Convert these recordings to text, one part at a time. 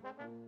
How's it going?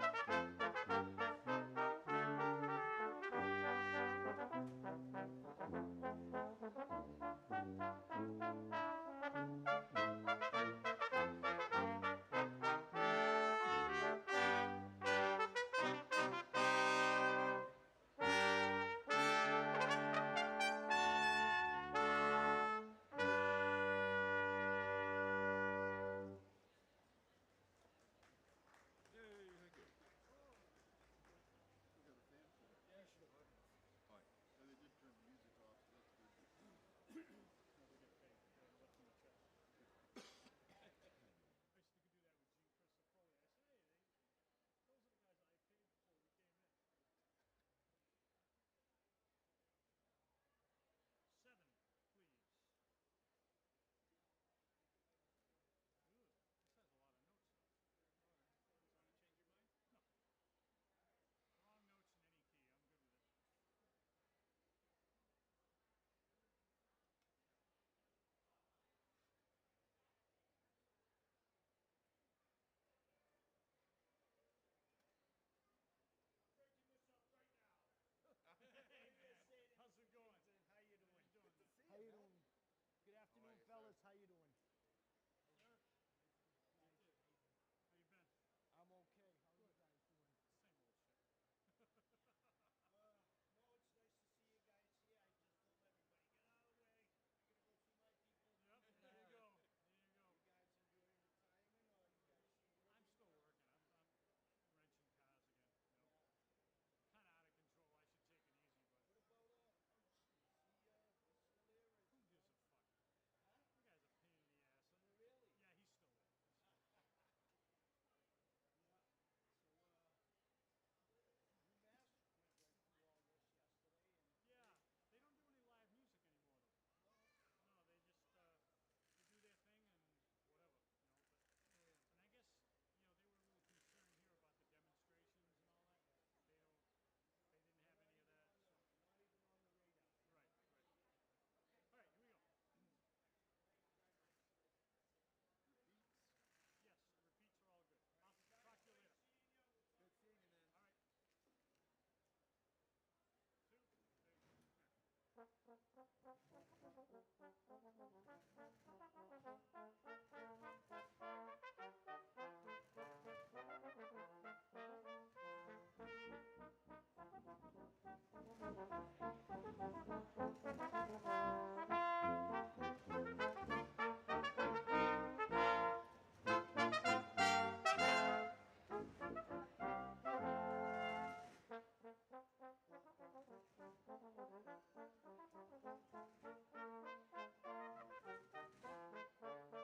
How you doing? How you doing? Good afternoon, fellas. How you doing? Sir, how you been? I'm okay. How are you guys doing? Same old shit. No, it's nice to see you guys here. I just told everybody, get out of the way. I'm gonna go see my people. Yep, there you go. There you go. You guys enjoying retirement, or you guys still working? I'm still working. I'm wrenching cars again. You know, kind of out of control. I should take it easy, but What about Hunch? He's still there? Or is who he gives a gone? fuck? Huh? The guy's a pain in the ass. Really? Yeah, he's still there. Yeah. So, UMass went right through all this yesterday, and Yeah, they don't do any live music anymore, though. no, No, they just they do their thing and whatever, you know. But and I guess they were a little concerned here about the demonstrations and all that. They didn't have any of that. So. not even on the radar. Right, right. All right, here we go. Repeats. Yes, the repeats are all good. I'll talk to you later. Good seeing you, man. All right. 2, 3.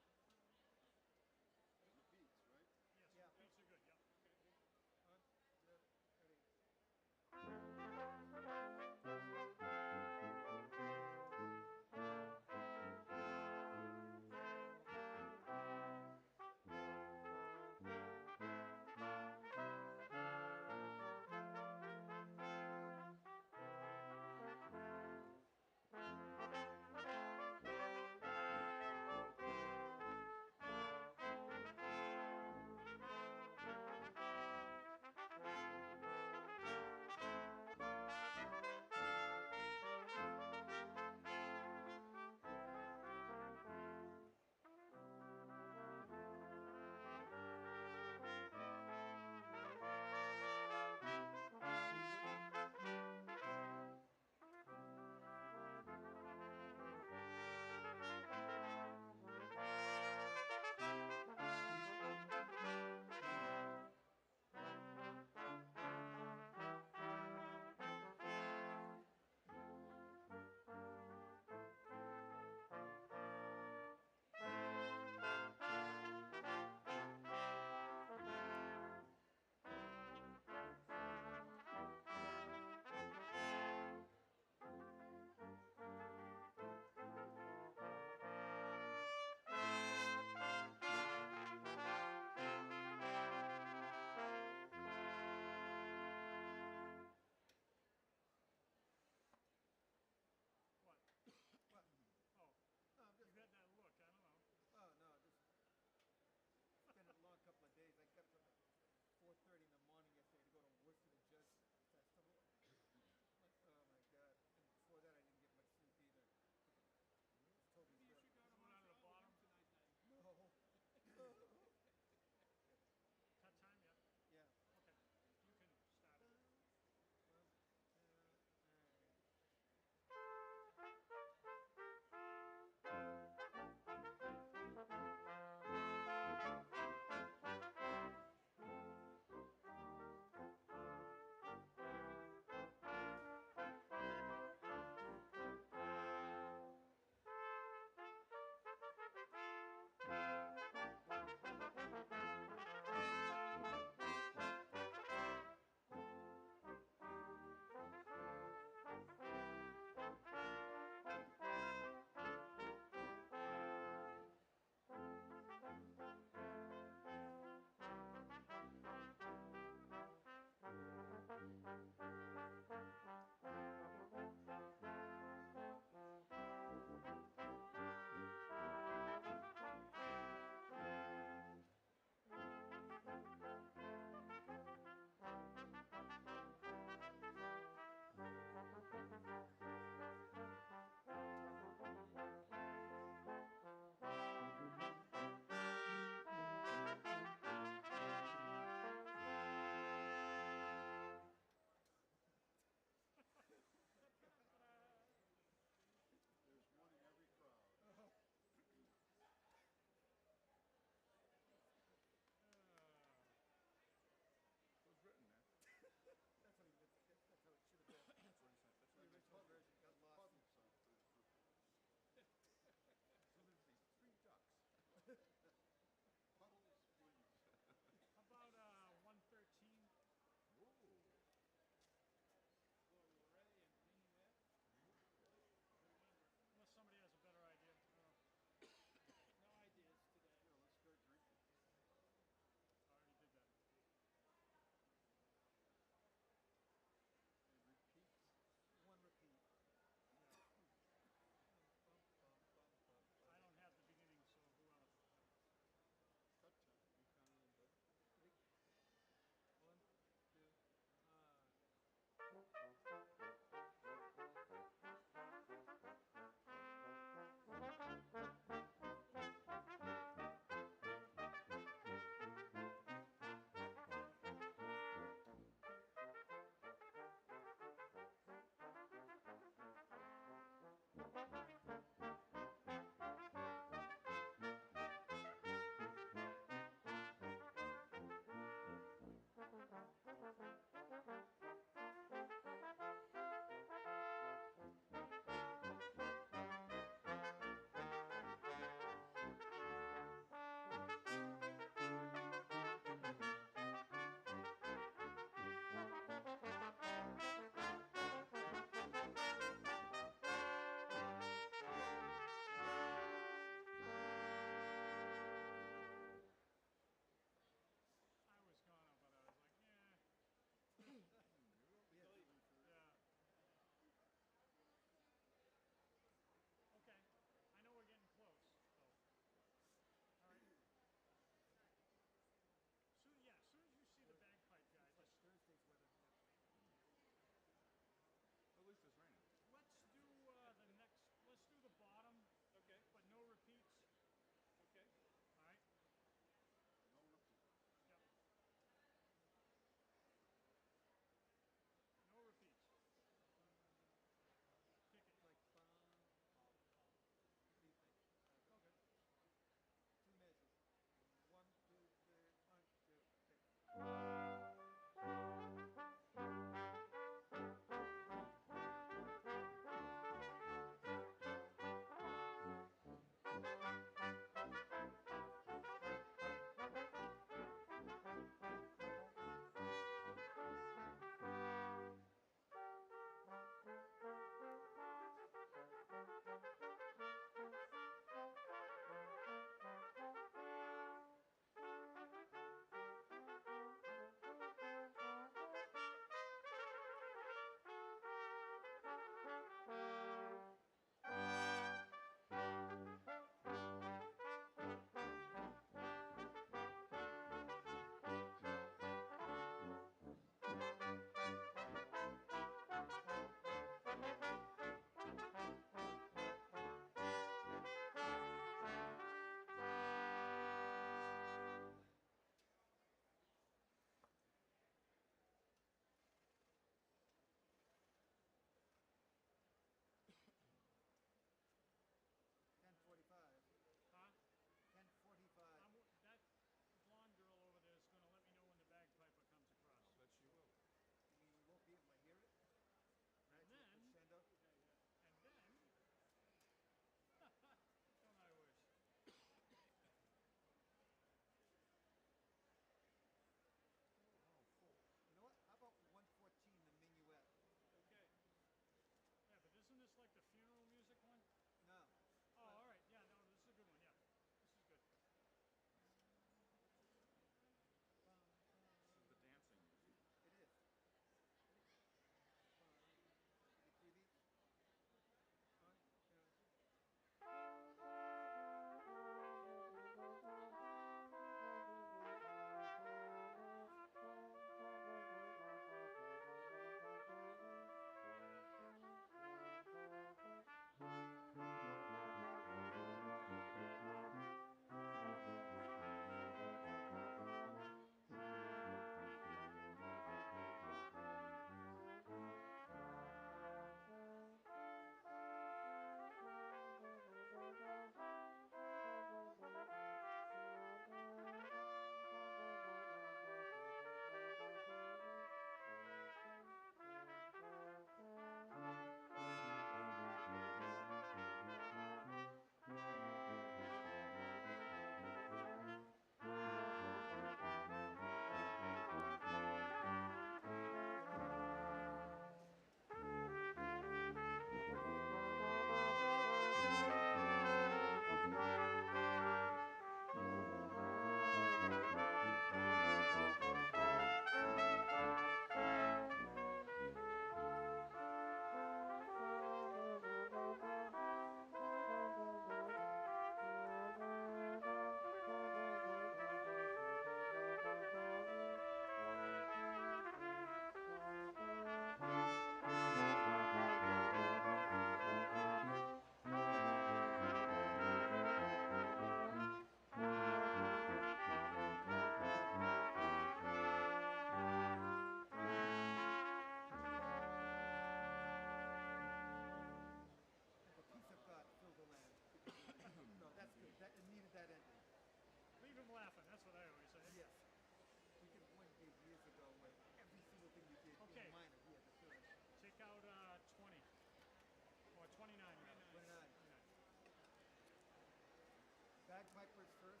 bagpipers first.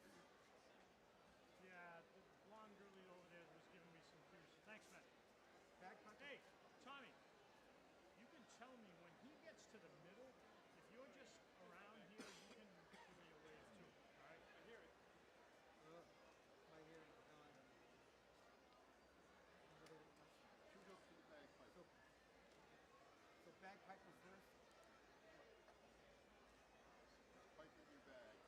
Yeah, the blonde girlie over there was giving me some cues. Thanks, man. Bagpipers. Hey, Tommy, you can tell me when he gets to the middle. If you're just around here, you can give me a wave too. All right? I hear it. My hearing is gone. Shoot up to the bagpipe. So bagpipers first. Pipe in your bag.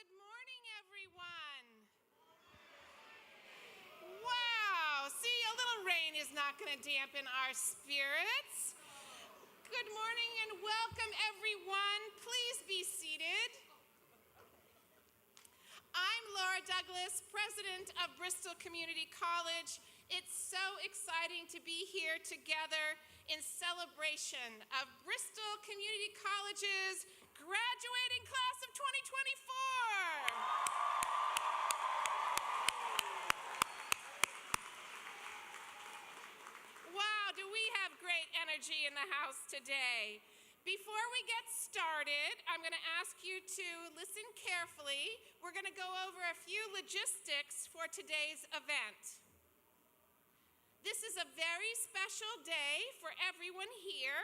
Good morning, everyone. Wow, see, a little rain is not going to dampen our spirits. Good morning and welcome, everyone. Please be seated. I'm Laura Douglas, president of Bristol Community College. It's so exciting to be here together in celebration of Bristol Community College's graduating class of 2024. Wow, do we have great energy in the house today. Before we get started, I'm going to ask you to listen carefully. We're going to go over a few logistics for today's event. This is a very special day for everyone here.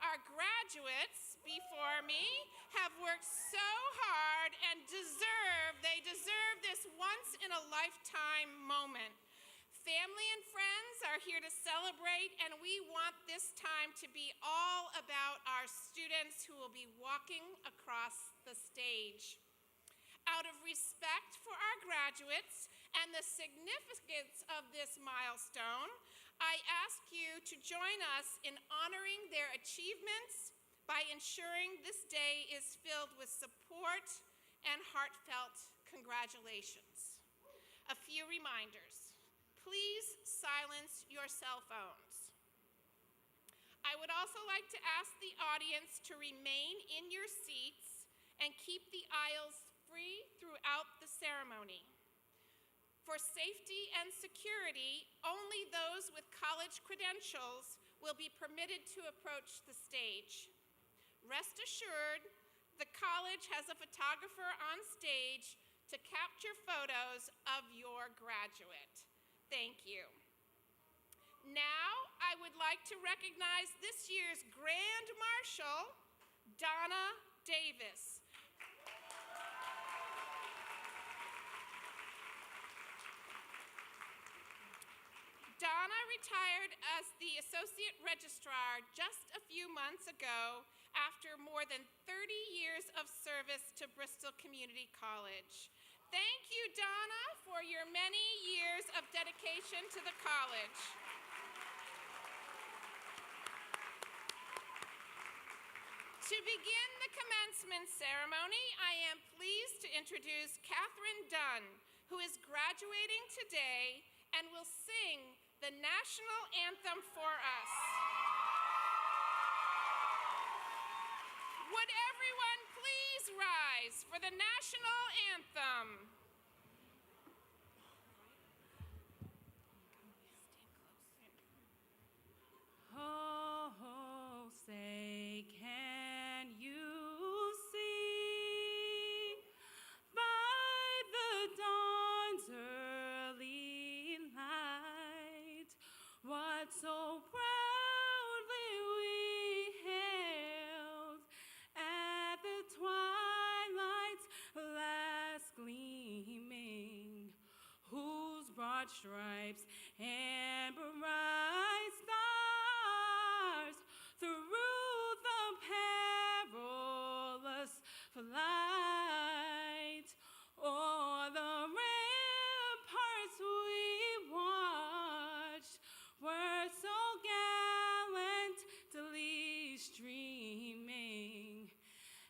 Our graduates before me have worked so hard and they deserve this once-in-a-lifetime moment. Family and friends are here to celebrate, and we want this time to be all about our students who will be walking across the stage. Out of respect for our graduates and the significance of this milestone, I ask you to join us in honoring their achievements by ensuring this day is filled with support and heartfelt congratulations. A few reminders. Please silence your cell phones. I would also like to ask the audience to remain in your seats and keep the aisles free throughout the ceremony. For safety and security, only those with college credentials will be permitted to approach the stage. Rest assured, the college has a photographer on stage to capture photos of your graduate. Thank you. Now, I would like to recognize this year's Grand Marshal, Donna Davis. Donna retired as the Associate Registrar just a few months ago after more than 30 years of service to Bristol Community College. Thank you, Donna, for your many years of dedication to the college. To begin the commencement ceremony, I am pleased to introduce Catherine Dunn, who is graduating today and will sing the national anthem for us. Would everyone please rise for the national anthem? Oh, say, can you see by the dawn's early light what so proudly we hailed at the twilight's last gleaming, whose broad stripes and bright stars through the perilous flight o'er the ramparts we watched were so gallantly streaming.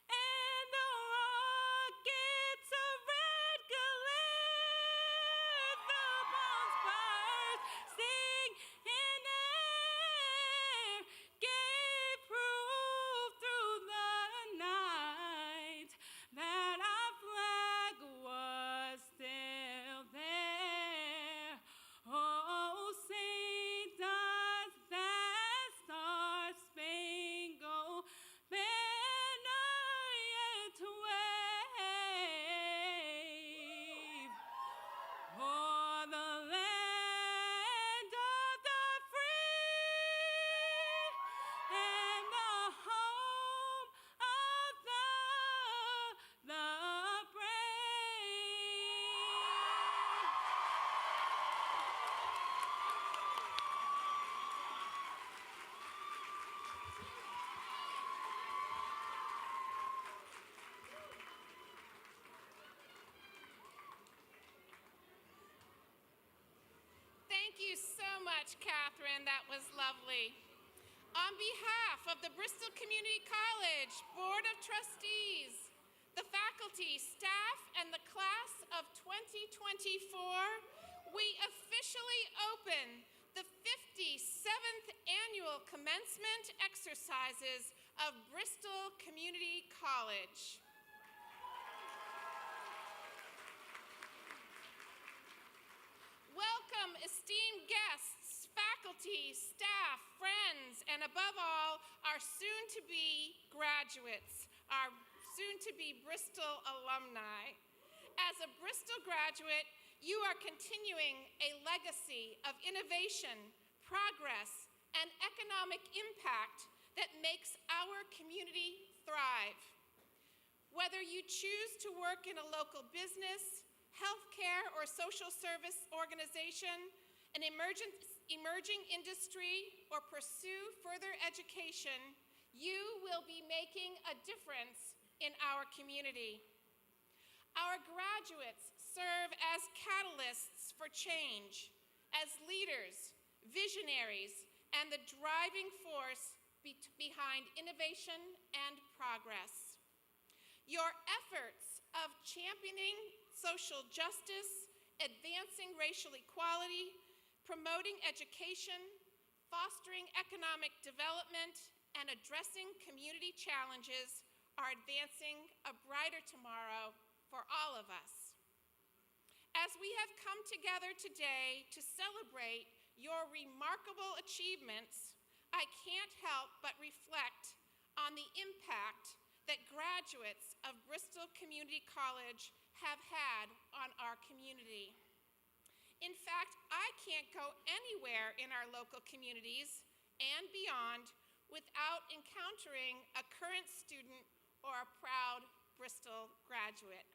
And the rockets of red glare, the bombs bursting in air, gave proof through the night that our flag was still there. Oh, say does that star-spangled much, Catherine. That was lovely. On behalf of the Bristol Community College Board of Trustees, the faculty, staff, and the class of 2024, we officially open the 57th annual commencement exercises of Bristol Community College. Welcome, esteemed guests, faculty, staff, friends, and above all, our soon-to-be graduates, our soon-to-be Bristol alumni. As a Bristol graduate, you are continuing a legacy of innovation, progress, and economic impact that makes our community thrive. Whether you choose to work in a local business, healthcare, or social service organization, an emerging industry, or pursue further education, you will be making a difference in our community. Our graduates serve as catalysts for change, as leaders, visionaries, and the driving force behind innovation and progress. Your efforts of championing social justice, advancing racial equality, promoting education, fostering economic development, and addressing community challenges are advancing a brighter tomorrow for all of us. As we have come together today to celebrate your remarkable achievements, I can't help but reflect on the impact that graduates of Bristol Community College have had on our community. In fact, I can't go anywhere in our local communities and beyond without encountering a current student or a proud Bristol graduate.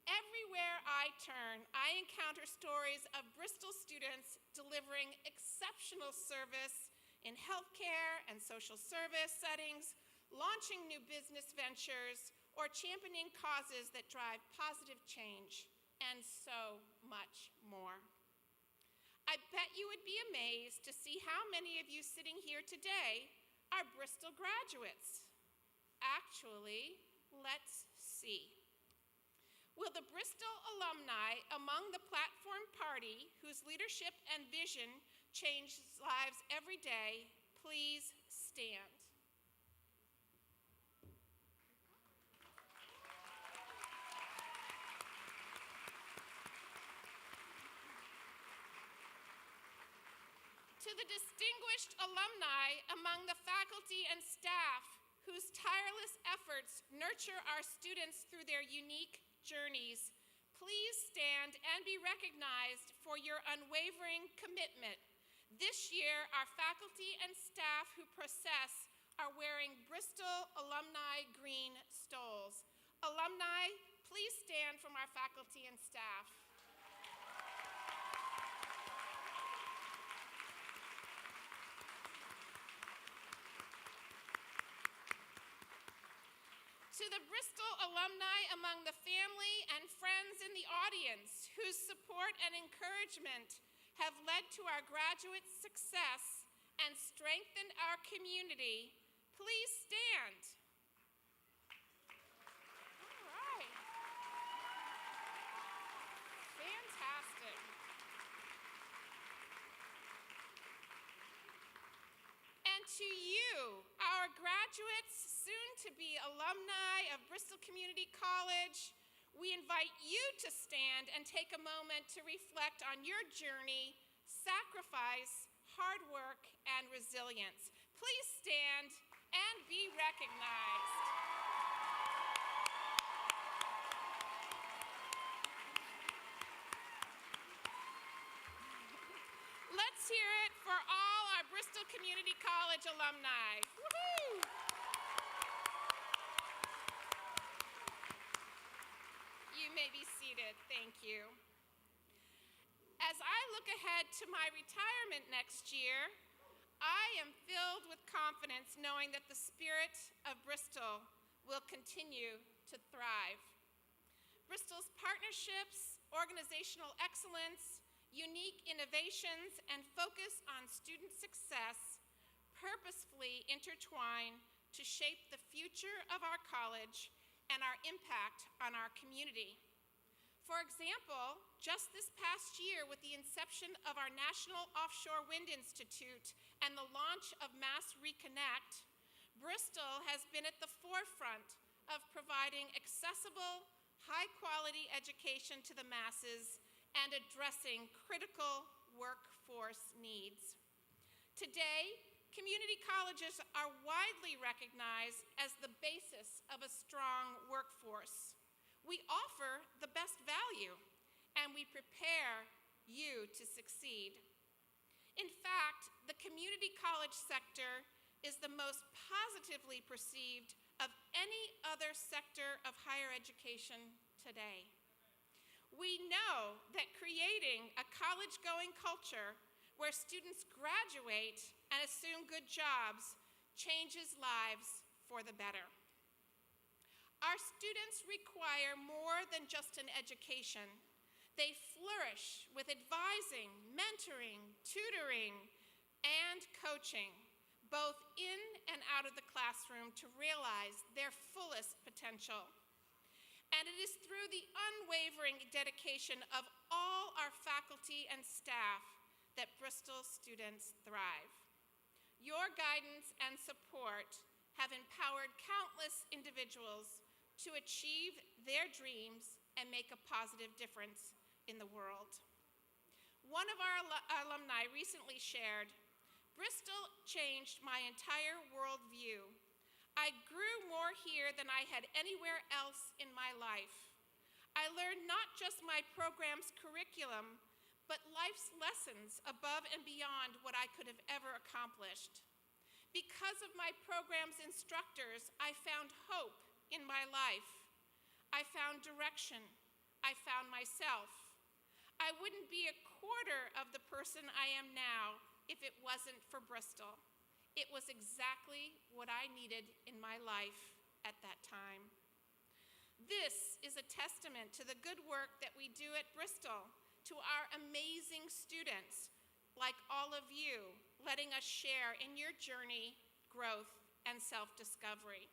Everywhere I turn, I encounter stories of Bristol students delivering exceptional service in healthcare and social service settings, launching new business ventures, or championing causes that drive positive change, and so much more. I bet you would be amazed to see how many of you sitting here today are Bristol graduates. Actually, let's see. Will the Bristol alumni among the platform party whose leadership and vision change lives every day, please stand. To the distinguished alumni among the faculty and staff whose tireless efforts nurture our students through their unique journeys, please stand and be recognized for your unwavering commitment. This year, our faculty and staff who process are wearing Bristol alumni green stoles. Alumni, please stand from our faculty and staff. To the Bristol alumni among the family and friends in the audience whose support and encouragement have led to our graduates' success and strengthened our community, please stand. All right. Fantastic. And to you, our graduates, soon-to-be alumni of Bristol Community College, we invite you to stand and take a moment to reflect on your journey, sacrifice, hard work, and resilience. Please stand and be recognized. Let's hear it for all our Bristol Community College alumni. Woohoo! You may be seated. Thank you. As I look ahead to my retirement next year, I am filled with confidence knowing that the spirit of Bristol will continue to thrive. Bristol's partnerships, organizational excellence, unique innovations, and focus on student success purposefully intertwine to shape the future of our college and our impact on our community. For example, just this past year with the inception of our National Offshore Wind Institute and the launch of Mass Reconnect, Bristol has been at the forefront of providing accessible, high-quality education to the masses and addressing critical workforce needs. Today, community colleges are widely recognized as the basis of a strong workforce. We offer the best value, and we prepare you to succeed. In fact, the community college sector is the most positively perceived of any other sector of higher education today. We know that creating a college-going culture where students graduate and assume good jobs changes lives for the better. Our students require more than just an education. They flourish with advising, mentoring, tutoring, and coaching, both in and out of the classroom, to realize their fullest potential. And it is through the unwavering dedication of all our faculty and staff that Bristol students thrive. Your guidance and support have empowered countless individuals to achieve their dreams and make a positive difference in the world. One of our alumni recently shared, "Bristol changed my entire worldview. I grew more here than I had anywhere else in my life. I learned not just my program's curriculum, but life's lessons above and beyond what I could have ever accomplished. Because of my program's instructors, I found hope in my life. I found direction. I found myself. I wouldn't be a quarter of the person I am now if it wasn't for Bristol. It was exactly what I needed in my life at that time." This is a testament to the good work that we do at Bristol, to our amazing students, like all of you, letting us share in your journey, growth, and self-discovery.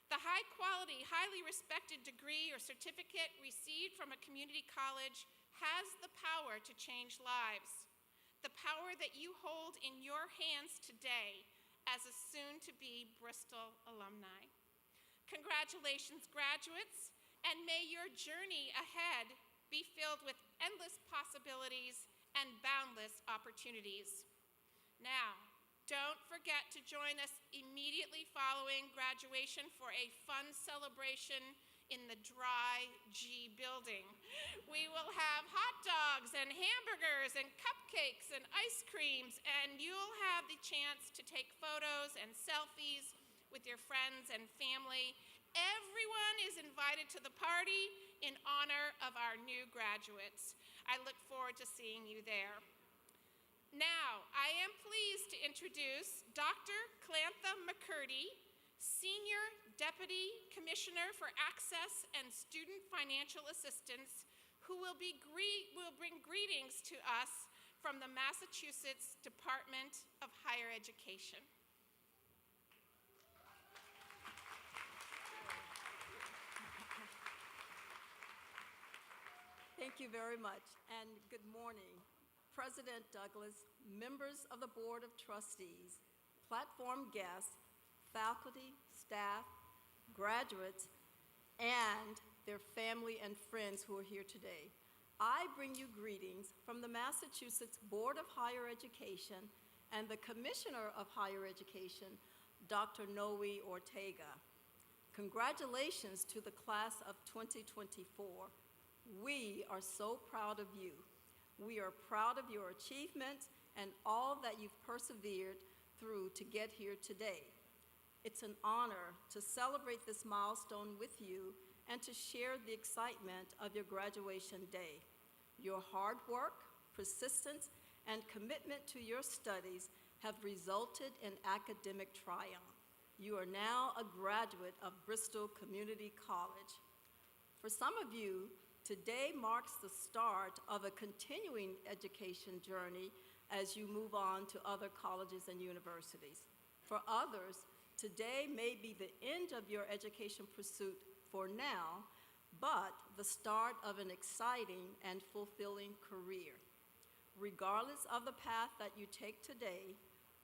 The high-quality, highly respected degree or certificate received from a community college has the power to change lives, the power that you hold in your hands today as a soon-to-be Bristol alumni. Congratulations, graduates, and may your journey ahead be filled with endless possibilities and boundless opportunities. Now, don't forget to join us immediately following graduation for a fun celebration in the Dry G building. We will have hot dogs and hamburgers and cupcakes and ice creams, and you'll have the chance to take photos and selfies with your friends and family. Everyone is invited to the party in honor of our new graduates. I look forward to seeing you there. Now, I am pleased to introduce Dr. Clantha McCurdy, Senior Deputy Commissioner for Access and Student Financial Assistance, who will bring greetings to us from the Massachusetts Department of Higher Education. Thank you very much, and good morning. President Douglas, members of the Board of Trustees, platform guests, faculty, staff, graduates, and their family and friends who are here today. I bring you greetings from the Massachusetts Board of Higher Education and the Commissioner of Higher Education, Dr. Noe Ortega. Congratulations to the class of 2024. We are so proud of you. We are proud of your achievements and all that you've persevered through to get here today. It's an honor to celebrate this milestone with you and to share the excitement of your graduation day. Your hard work, persistence, and commitment to your studies have resulted in academic triumph. You are now a graduate of Bristol Community College. For some of you, Today marks the start of a continuing education journey as you move on to other colleges and universities. For others, today may be the end of your education pursuit for now, but the start of an exciting and fulfilling career. Regardless of the path that you take today,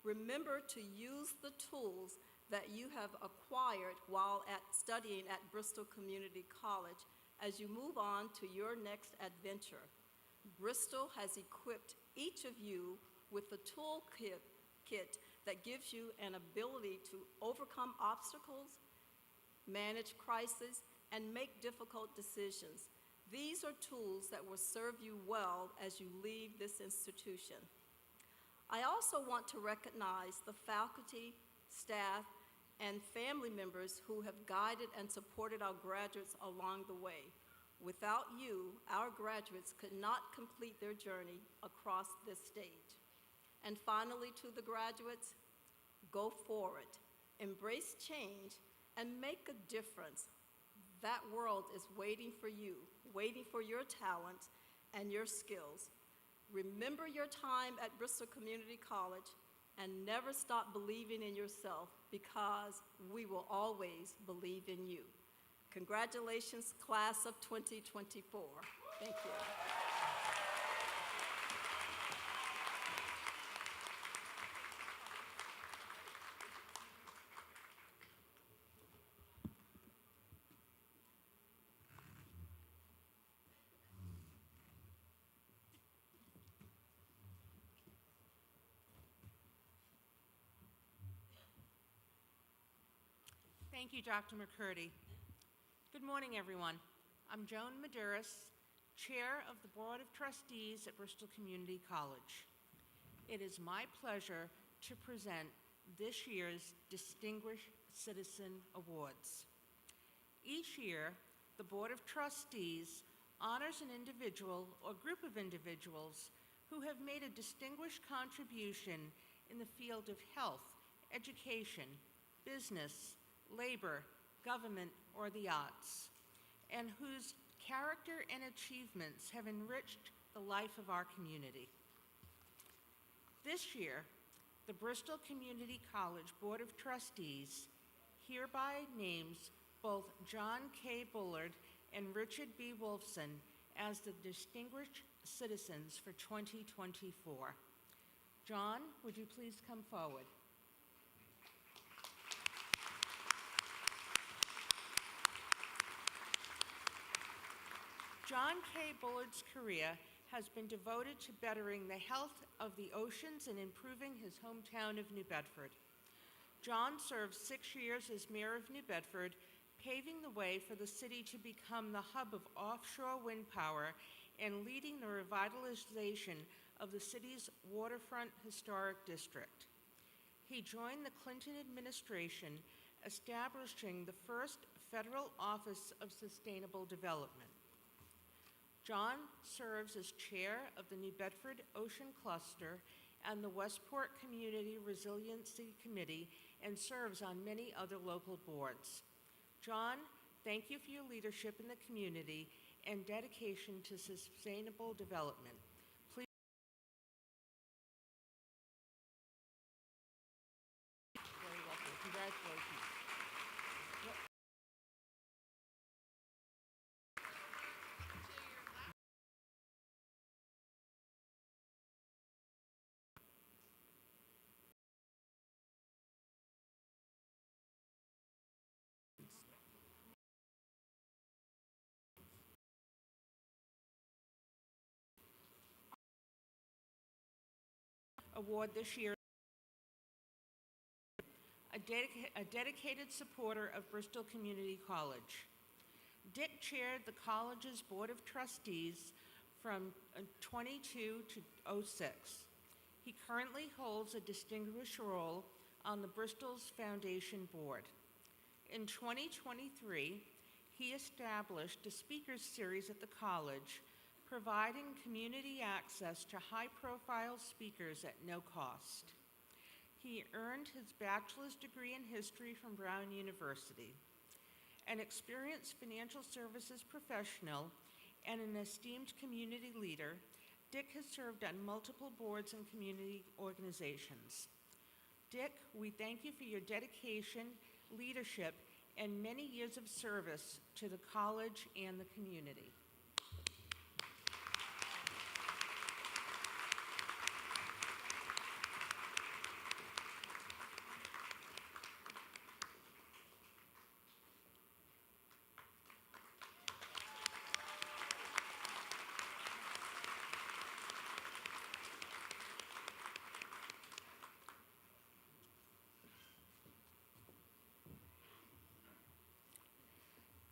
remember to use the tools that you have acquired while studying at Bristol Community College as you move on to your next adventure. Bristol has equipped each of you with the toolkit that gives you an ability to overcome obstacles, manage crises, and make difficult decisions. These are tools that will serve you well as you leave this institution. I also want to recognize the faculty, staff, and family members who have guided and supported our graduates along the way. Without you, our graduates could not complete their journey across this stage. And finally, to the graduates, go forward, embrace change, and make a difference. That world is waiting for you, waiting for your talents and your skills. Remember your time at Bristol Community College and never stop believing in yourself, because we will always believe in you. Congratulations, class of 2024. Thank you. Thank you, Dr. McCurdy. Good morning, everyone. I'm Joan Maduris, Chair of the Board of Trustees at Bristol Community College. It is my pleasure to present this year's Distinguished Citizen Awards. Each year, the Board of Trustees honors an individual or group of individuals who have made a distinguished contribution in the field of health, education, business, labor, government, or the arts, and whose character and achievements have enriched the life of our community. This year, the Bristol Community College Board of Trustees hereby names both John K. Bullard and Richard B. Wolfson as the Distinguished Citizens for 2024. John, would you please come forward? John K. Bullard's career has been devoted to bettering the health of the oceans and improving his hometown of New Bedford. John served 6 years as mayor of New Bedford, paving the way for the city to become the hub of offshore wind power and leading the revitalization of the city's waterfront historic district. He joined the Clinton administration, establishing the first federal Office of Sustainable Development. John serves as chair of the New Bedford Ocean Cluster and the Westport Community Resiliency Committee, and serves on many other local boards. John, thank you for your leadership in the community and dedication to sustainable development. Please. Very welcome. Congratulations. Award this year, a dedicated supporter of Bristol Community College. Dick chaired the college's Board of Trustees from 22 to 06. He currently holds a distinguished role on the Bristol's Foundation Board. In 2023, he established a speakers series at the college, providing community access to high-profile speakers at no cost. He earned his bachelor's degree in history from Brown University. An experienced financial services professional and an esteemed community leader, Dick has served on multiple boards and community organizations. Dick, we thank you for your dedication, leadership, and many years of service to the college and the community.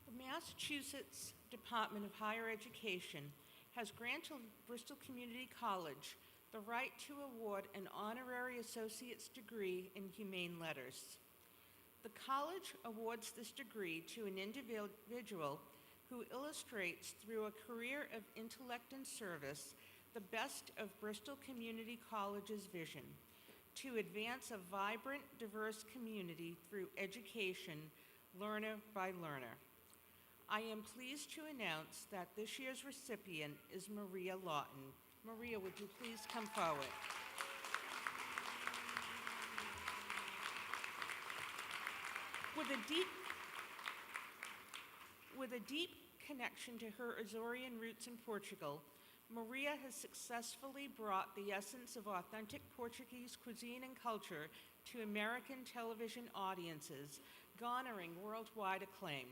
The Massachusetts Department of Higher Education has granted Bristol Community College the right to award an honorary associate's degree in humane letters. The college awards this degree to an individual who illustrates through a career of intellect and service the best of Bristol Community College's vision to advance a vibrant, diverse community through education, learner by learner. I am pleased to announce that this year's recipient is Maria Lawton. Maria, would you please come forward? With a deep connection to her Azorian roots in Portugal, Maria has successfully brought the essence of authentic Portuguese cuisine and culture to American television audiences, garnering worldwide acclaim.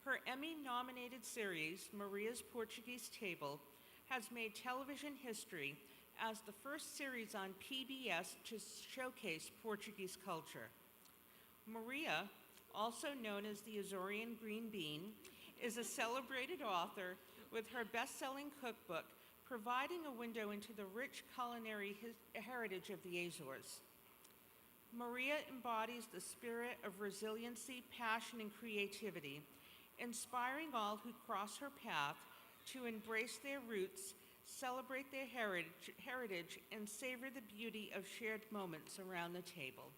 Her Emmy-nominated series, Maria's Portuguese Table, has made television history as the first series on PBS to showcase Portuguese culture. Maria, also known as the Azorian Green Bean, is a celebrated author with her best-selling cookbook providing a window into the rich culinary heritage of the Azores. Maria embodies the spirit of resiliency, passion, and creativity, inspiring all who cross her path to embrace their roots, celebrate their heritage, and savor the beauty of shared moments around the table.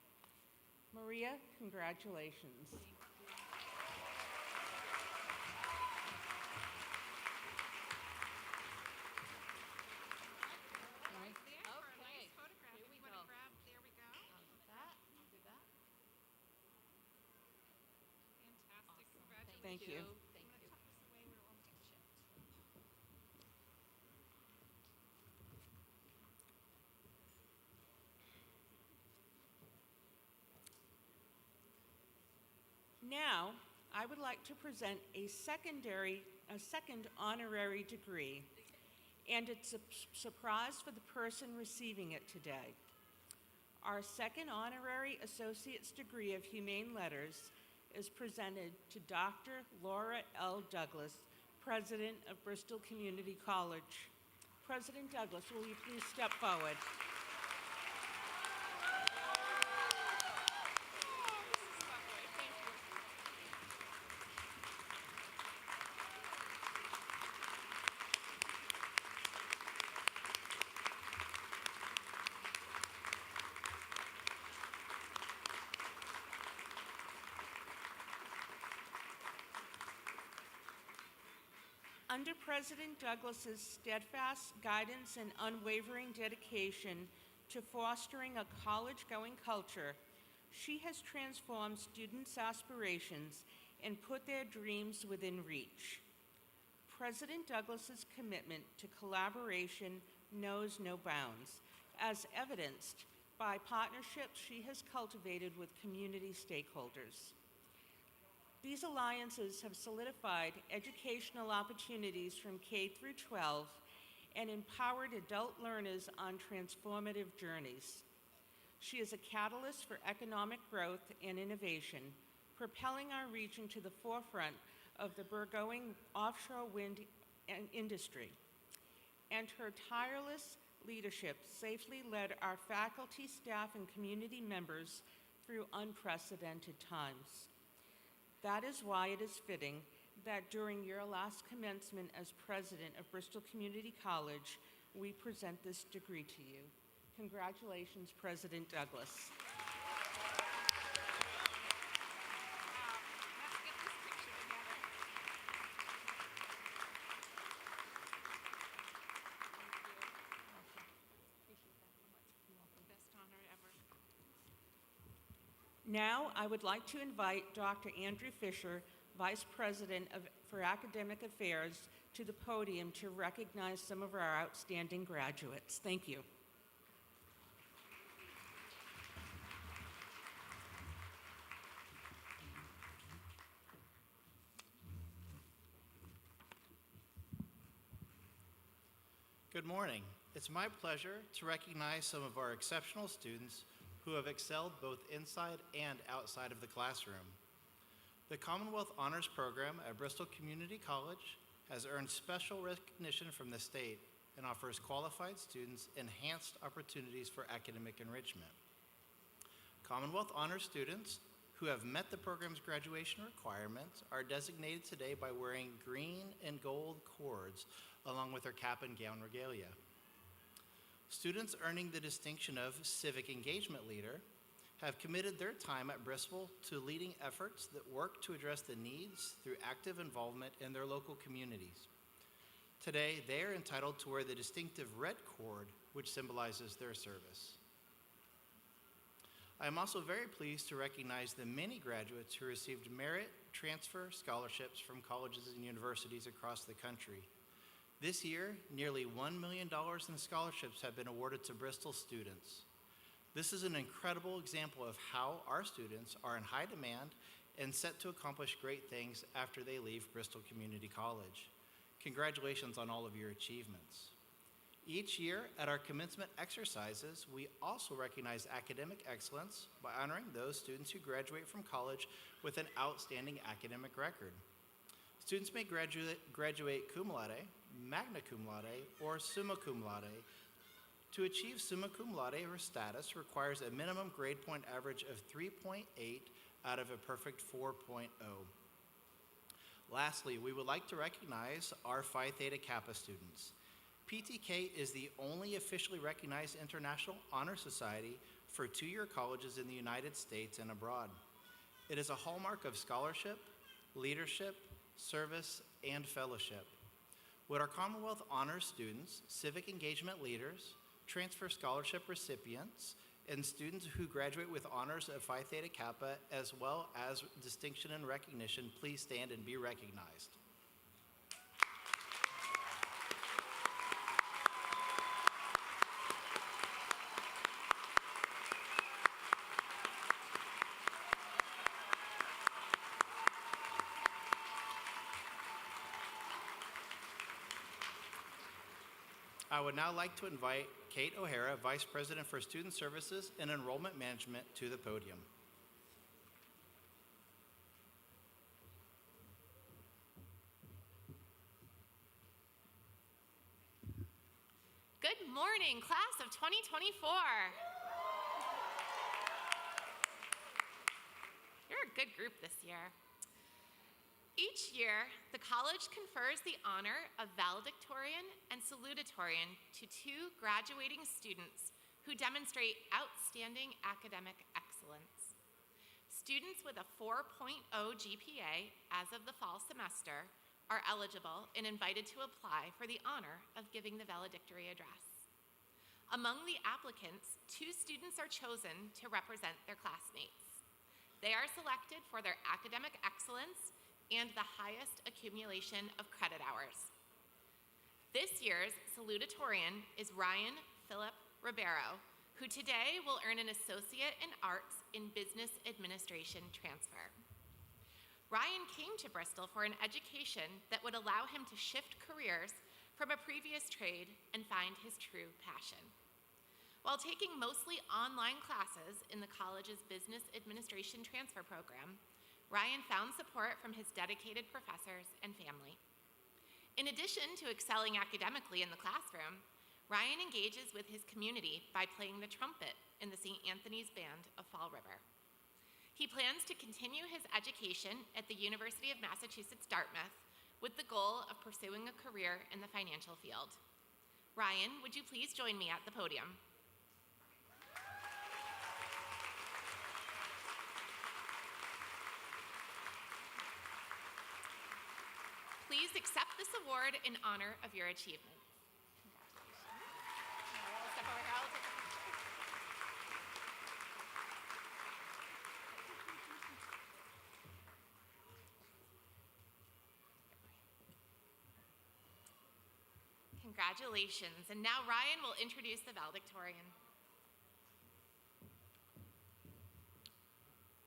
Maria, congratulations. Thank you. Now, I would like to present a second honorary degree, and it's a surprise for the person receiving it today. Our second honorary associate's degree of humane letters is presented to Dr. Laura L. Douglas, President of Bristol Community College. President Douglas, will you please step forward? Under President Douglas's steadfast guidance and unwavering dedication to fostering a college-going culture, she has transformed students' aspirations and put their dreams within reach. President Douglas's commitment to collaboration knows no bounds, as evidenced by partnerships she has cultivated with community stakeholders. These alliances have solidified educational opportunities from K through 12 and empowered adult learners on transformative journeys. She is a catalyst for economic growth and innovation, propelling our region to the forefront of the burgeoning offshore wind industry. And her tireless leadership safely led our faculty, staff, and community members through unprecedented times. That is why it is fitting that during your last commencement as president of Bristol Community College, we present this degree to you. Congratulations, President Douglas. Now, I would like to invite Dr. Andrew Fisher, Vice President for Academic Affairs, to the podium to recognize some of our outstanding graduates. Thank you. Good morning. It's my pleasure to recognize some of our exceptional students who have excelled both inside and outside of the classroom. The Commonwealth Honors Program at Bristol Community College has earned special recognition from the state and offers qualified students enhanced opportunities for academic enrichment. Commonwealth Honors students who have met the program's graduation requirements are designated today by wearing green and gold cords along with their cap and gown regalia. Students earning the distinction of Civic Engagement Leader have committed their time at Bristol to leading efforts that work to address the needs through active involvement in their local communities. Today, they are entitled to wear the distinctive red cord, which symbolizes their service. I am also very pleased to recognize the many graduates who received merit transfer scholarships from colleges and universities across the country. This year, nearly $1 million in scholarships have been awarded to Bristol students. This is an incredible example of how our students are in high demand and set to accomplish great things after they leave Bristol Community College. Congratulations on all of your achievements. Each year at our commencement exercises, we also recognize academic excellence by honoring those students who graduate from college with an outstanding academic record. Students may graduate cum laude, magna cum laude, or summa cum laude. To achieve summa cum laude or status requires a minimum grade point average of 3.8 out of a perfect 4.0. Lastly, we would like to recognize our Phi Theta Kappa students. PTK is the only officially recognized international honor society for two-year colleges in the United States and abroad. It is a hallmark of scholarship, leadership, service, and fellowship. Would our Commonwealth Honors students, civic engagement leaders, transfer scholarship recipients, and students who graduate with honors of Phi Theta Kappa, as well as distinction and recognition, please stand and be recognized. I would now like to invite Kate O'Hara, Vice President for Student Services and Enrollment Management, to the podium. Good morning, class of 2024. You're a good group this year. Each year, the college confers the honor of valedictorian and salutatorian to two graduating students who demonstrate outstanding academic excellence. Students with a 4.0 GPA as of the fall semester are eligible and invited to apply for the honor of giving the valedictory address. Among the applicants, two students are chosen to represent their classmates. They are selected for their academic excellence and the highest accumulation of credit hours. This year's salutatorian is Ryan Philip Ribeiro, who today will earn an Associate in Arts in Business Administration transfer. Ryan came to Bristol for an education that would allow him to shift careers from a previous trade and find his true passion. While taking mostly online classes in the college's Business Administration transfer program, Ryan found support from his dedicated professors and family. In addition to excelling academically in the classroom, Ryan engages with his community by playing the trumpet in the St. Anthony's Band of Fall River. He plans to continue his education at the University of Massachusetts Dartmouth with the goal of pursuing a career in the financial field. Ryan, would you please join me at the podium? Please accept this award in honor of your achievement. Congratulations. Congratulations. And now Ryan will introduce the valedictorian.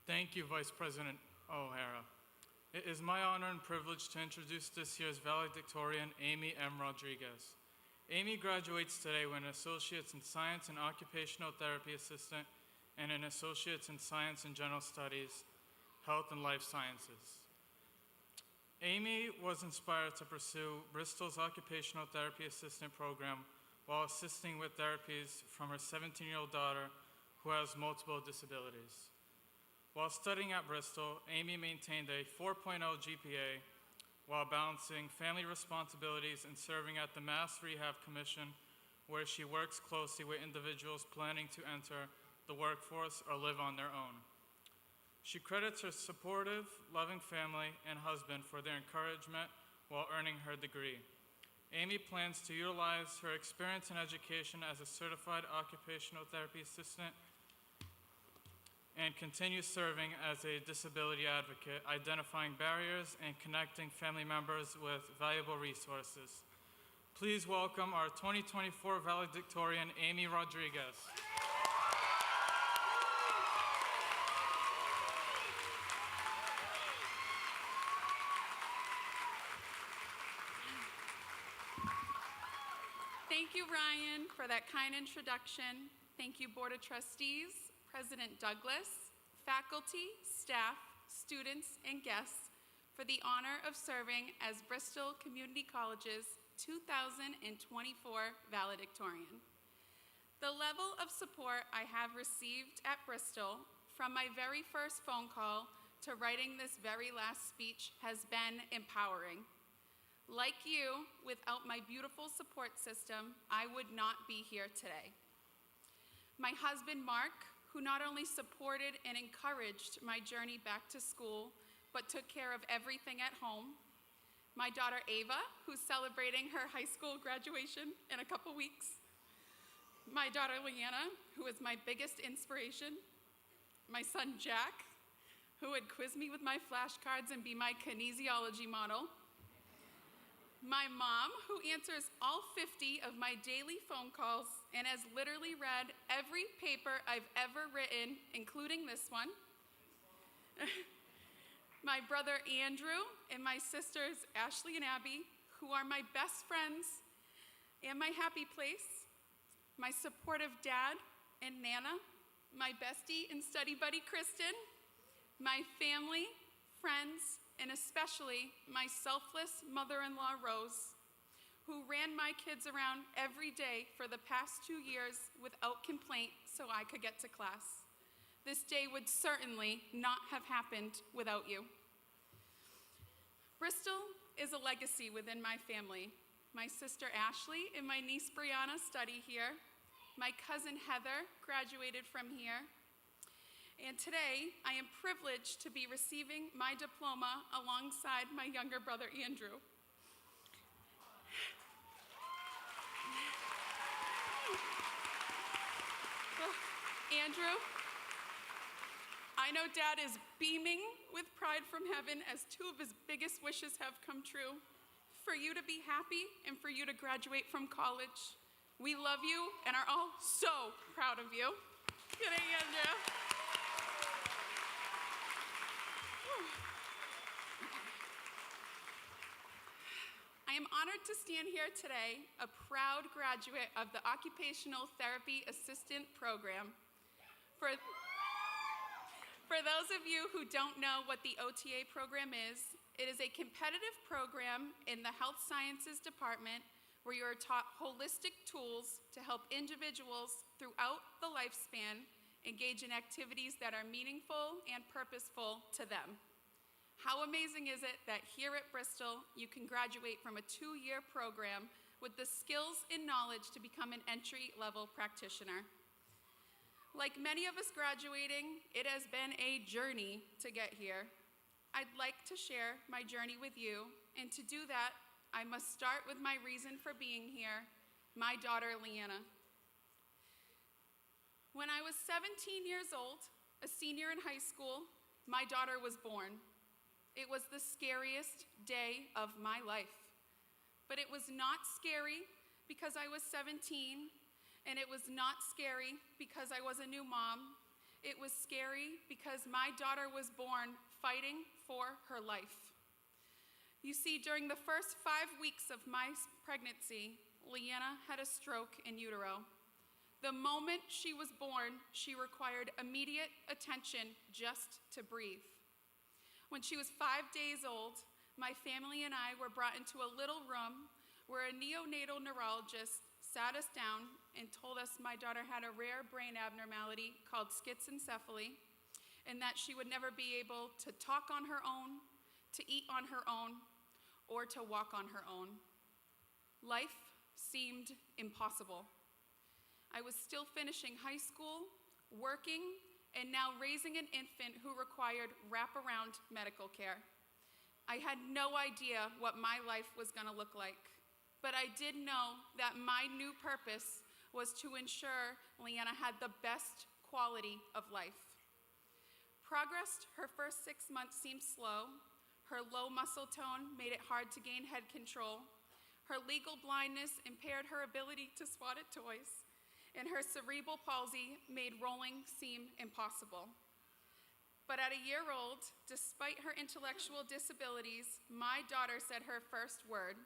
Thank you, Vice President O'Hara. It is my honor and privilege to introduce this year's valedictorian, Amy M. Rodriguez. Amy graduates today with an Associate's in Science and Occupational Therapy Assistant and an Associate's in Science and General Studies, Health and Life Sciences. Amy was inspired to pursue Bristol's Occupational Therapy Assistant program while assisting with therapies from her 17-year-old daughter who has multiple disabilities. While studying at Bristol, Amy maintained a 4.0 GPA while balancing family responsibilities and serving at the Mass Rehab Commission, where she works closely with individuals planning to enter the workforce or live on their own. She credits her supportive, loving family and husband for their encouragement while earning her degree. Amy plans to utilize her experience and education as a certified occupational therapy assistant and continue serving as a disability advocate, identifying barriers and connecting family members with valuable resources. Please welcome our 2024 valedictorian, Amy Rodriguez. Thank you, Ryan, for that kind introduction. Thank you, Board of Trustees, President Douglas, faculty, staff, students, and guests for the honor of serving as Bristol Community College's 2024 valedictorian. The level of support I have received at Bristol, from my very first phone call to writing this very last speech, has been empowering. Like you, without my beautiful support system, I would not be here today. My husband, Mark, who not only supported and encouraged my journey back to school, but took care of everything at home. My daughter, Ava, who's celebrating her high school graduation in a couple weeks. My daughter, Leanna, who is my biggest inspiration. My son, Jack, who would quiz me with my flashcards and be my kinesiology model. My mom, who answers all 50 of my daily phone calls and has literally read every paper I've ever written, including this one. My brother Andrew and my sisters Ashley and Abby, who are my best friends and my happy place. My supportive dad and Nana, my bestie and study buddy Kristen, my family, friends, and especially my selfless mother-in-law, Rose, who ran my kids around every day for the past 2 years without complaint so I could get to class. This day would certainly not have happened without you. Bristol is a legacy within my family. My sister Ashley and my niece Brianna study here. My cousin Heather graduated from here. And today, I am privileged to be receiving my diploma alongside my younger brother, Andrew. Andrew, I know Dad is beaming with pride from heaven as 2 of his biggest wishes have come true. For you to be happy and for you to graduate from college. We love you and are all so proud of you. Good day, Andrew. I am honored to stand here today, a proud graduate of the Occupational Therapy Assistant Program. For those of you who don't know what the OTA program is, it is a competitive program in the Health Sciences Department where you are taught holistic tools to help individuals throughout the lifespan engage in activities that are meaningful and purposeful to them. How amazing is it that here at Bristol, you can graduate from a 2-year program with the skills and knowledge to become an entry-level practitioner. Like many of us graduating, it has been a journey to get here. I'd like to share my journey with you, and to do that, I must start with my reason for being here, my daughter, Leanna. When I was 17 years old, a senior in high school, my daughter was born. It was the scariest day of my life. But it was not scary because I was 17, and it was not scary because I was a new mom. It was scary because my daughter was born fighting for her life. You see, during the first 5 weeks of my pregnancy, Leanna had a stroke in utero. The moment she was born, she required immediate attention just to breathe. When she was 5 days old, my family and I were brought into a little room where a neonatal neurologist sat us down and told us my daughter had a rare brain abnormality called schizencephaly, and that she would never be able to talk on her own, to eat on her own, or to walk on her own. Life seemed impossible. I was still finishing high school, working, and now raising an infant who required wraparound medical care. I had no idea what my life was going to look like, but I did know that my new purpose was to ensure Leanna had the best quality of life. Progress her first 6 months seemed slow. Her low muscle tone made it hard to gain head control. Her legal blindness impaired her ability to swat at toys, and her cerebral palsy made rolling seem impossible. But at a year old, despite her intellectual disabilities, my daughter said her first word,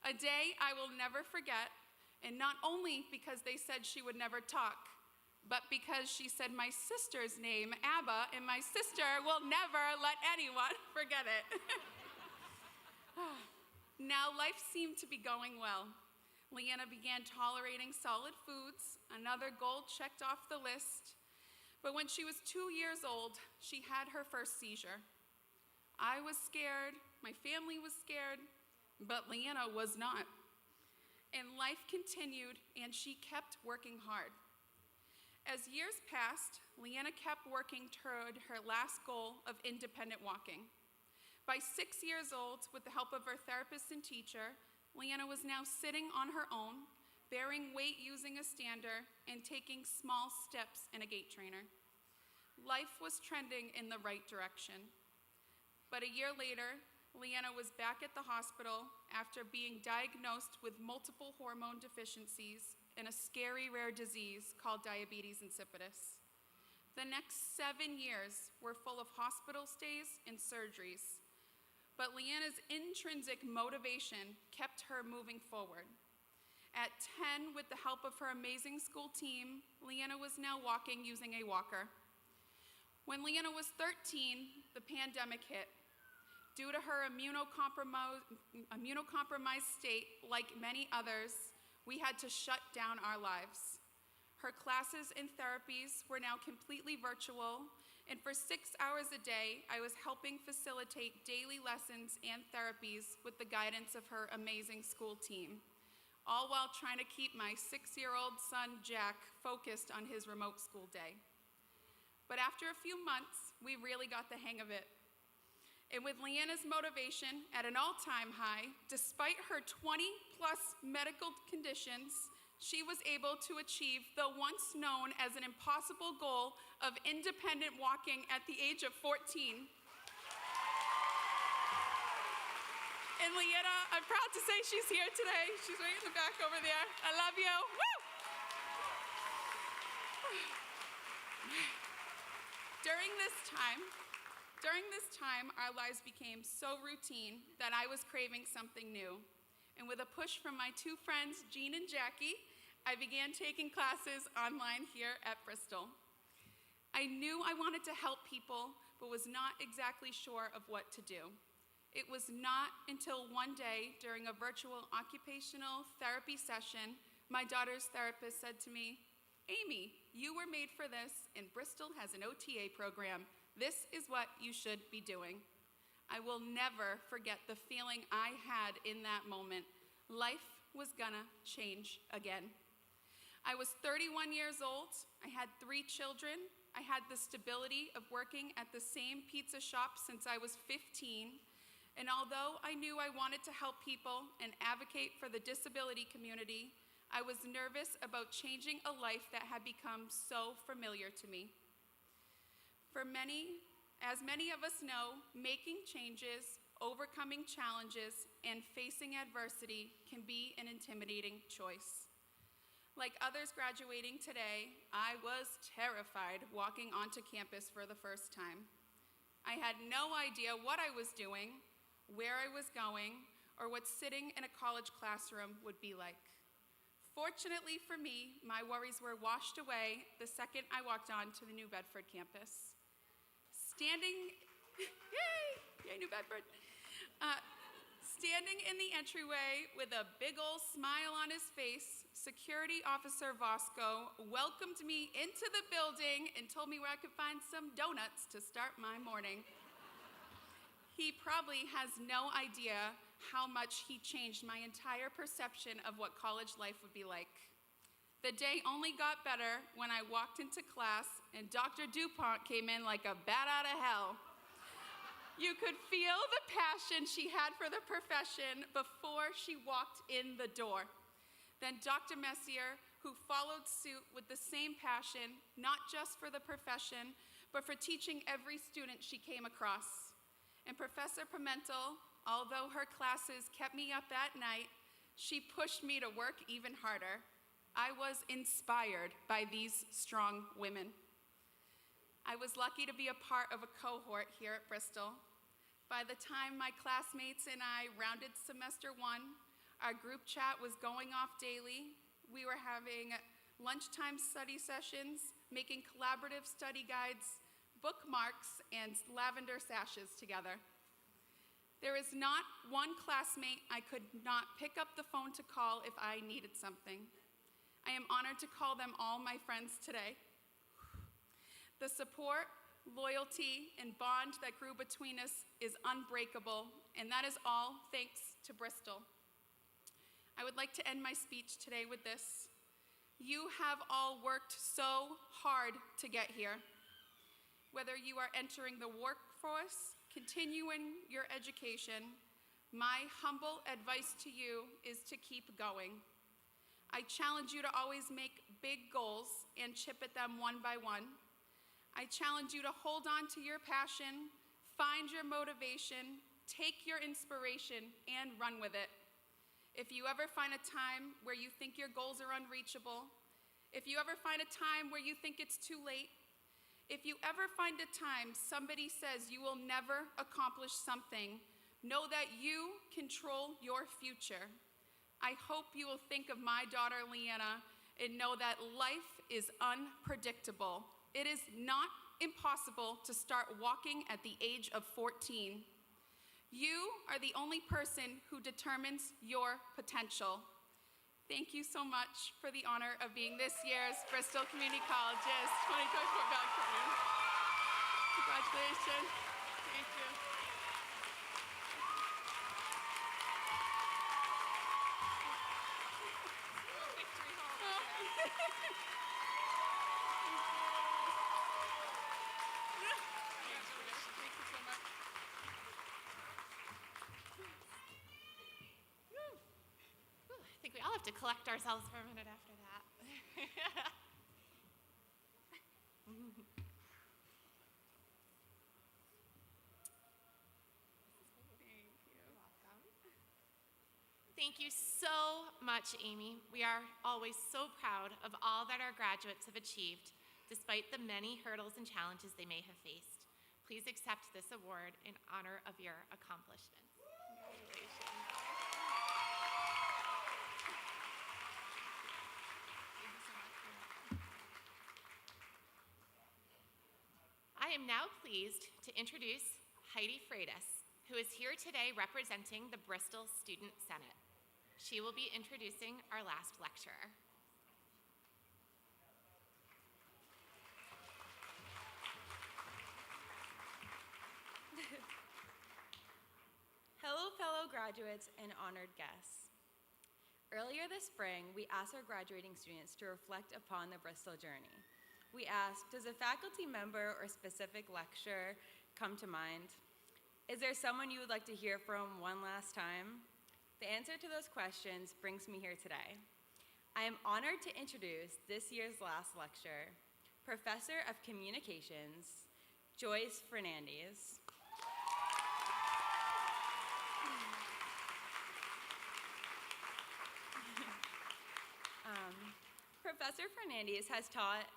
a day I will never forget, and not only because they said she would never talk, but because she said my sister's name, Abba, and my sister will never let anyone forget it. Now life seemed to be going well. Leanna began tolerating solid foods, another goal checked off the list. But when she was 2 years old, she had her first seizure. I was scared, my family was scared, but Leanna was not. And life continued, and she kept working hard. As years passed, Leanna kept working toward her last goal of independent walking. By 6 years old, with the help of her therapist and teacher, Leanna was now sitting on her own, bearing weight using a stander, and taking small steps in a gait trainer. Life was trending in the right direction. But a year later, Leanna was back at the hospital after being diagnosed with multiple hormone deficiencies and a scary rare disease called diabetes insipidus. The next 7 years were full of hospital stays and surgeries, but Leanna's intrinsic motivation kept her moving forward. At 10, with the help of her amazing school team, Leanna was now walking using a walker. When Leanna was 13, the pandemic hit. Due to her immunocompromised state, like many others, we had to shut down our lives. Her classes and therapies were now completely virtual, and for 6 hours a day, I was helping facilitate daily lessons and therapies with the guidance of her amazing school team, all while trying to keep my 6-year-old son, Jack, focused on his remote school day. But after a few months, we really got the hang of it. And with Leanna's motivation at an all-time high, despite her 20-plus medical conditions, she was able to achieve the once known as an impossible goal of independent walking at the age of 14. And Leanna, I'm proud to say she's here today. She's right in the back over there. I love you. Woo! During this time, our lives became so routine that I was craving something new. And with a push from my 2 friends, Jean and Jackie, I began taking classes online here at Bristol. I knew I wanted to help people, but was not exactly sure of what to do. It was not until one day during a virtual occupational therapy session, my daughter's therapist said to me, Amy, you were made for this, and Bristol has an OTA program. This is what you should be doing. I will never forget the feeling I had in that moment. Life was gonna change again. I was 31 years old. I had 3 children. I had the stability of working at the same pizza shop since I was 15. And although I knew I wanted to help people and advocate for the disability community, I was nervous about changing a life that had become so familiar to me. As many of us know, making changes overcoming challenges and facing adversity can be an intimidating choice. Like others graduating today, I was terrified walking onto campus for the first time. I had no idea what I was doing, where I was going, or what sitting in a college classroom would be like. Fortunately for me, my worries were washed away the second I walked onto the New Bedford campus. Standing New Bedford. Standing in the entryway with a big old smile on his face, Security Officer Vasco welcomed me into the building and told me where I could find some donuts to start my morning. He probably has no idea how much he changed my entire perception of what college life would be like. The day only got better when I walked into class and Dr. DuPont came in like a bat out of hell. You could feel the passion she had for the profession before she walked in the door. Then Dr. Messier, who followed suit with the same passion, not just for the profession, but for teaching every student she came across. And Professor Pimentel, although her classes kept me up at night, she pushed me to work even harder. I was inspired by these strong women. I was lucky to be a part of a cohort here at Bristol. By the time my classmates and I rounded semester 1, our group chat was going off daily. We were having lunchtime study sessions, making collaborative study guides, bookmarks, and lavender sashes together. There is not one classmate I could not pick up the phone to call if I needed something. I am honored to call them all my friends today. The support, loyalty, and bond that grew between us is unbreakable, and that is all thanks to Bristol. I would like to end my speech today with this. You have all worked so hard to get here. Whether you are entering the workforce, continuing your education, my humble advice to you is to keep going. I challenge you to always make big goals and chip at them one by one. I challenge you to hold on to your passion, find your motivation, take your inspiration, and run with it. If you ever find a time where you think your goals are unreachable, if you ever find a time where you think it's too late, if you ever find a time somebody says you will never accomplish something, know that you control your future. I hope you will think of my daughter Leanna and know that life is unpredictable. It is not impossible to start walking at the age of 14. You are the only person who determines your potential. Thank you so much for the honor of being this year's Bristol Community College's 2024 valedictorian. Congratulations. Thank you. I think we all have to collect ourselves for a minute after that. Thank you so much, Amy. We are always so proud of all that our graduates have achieved, despite the many hurdles and challenges they may have faced. Please accept this award in honor of your accomplishments. Congratulations. I am now pleased to introduce Heidi Freitas, who is here today representing the Bristol Student Senate. She will be introducing our last lecturer. Hello, fellow graduates and honored guests. Earlier this spring, we asked our graduating students to reflect upon the Bristol journey. We asked, does a faculty member or specific lecturer come to mind? Is there someone you would like to hear from one last time? The answer to those questions brings me here today. I am honored to introduce this year's last lecturer, Professor of Communications, Joyce Fernandez. Professor Fernandez has taught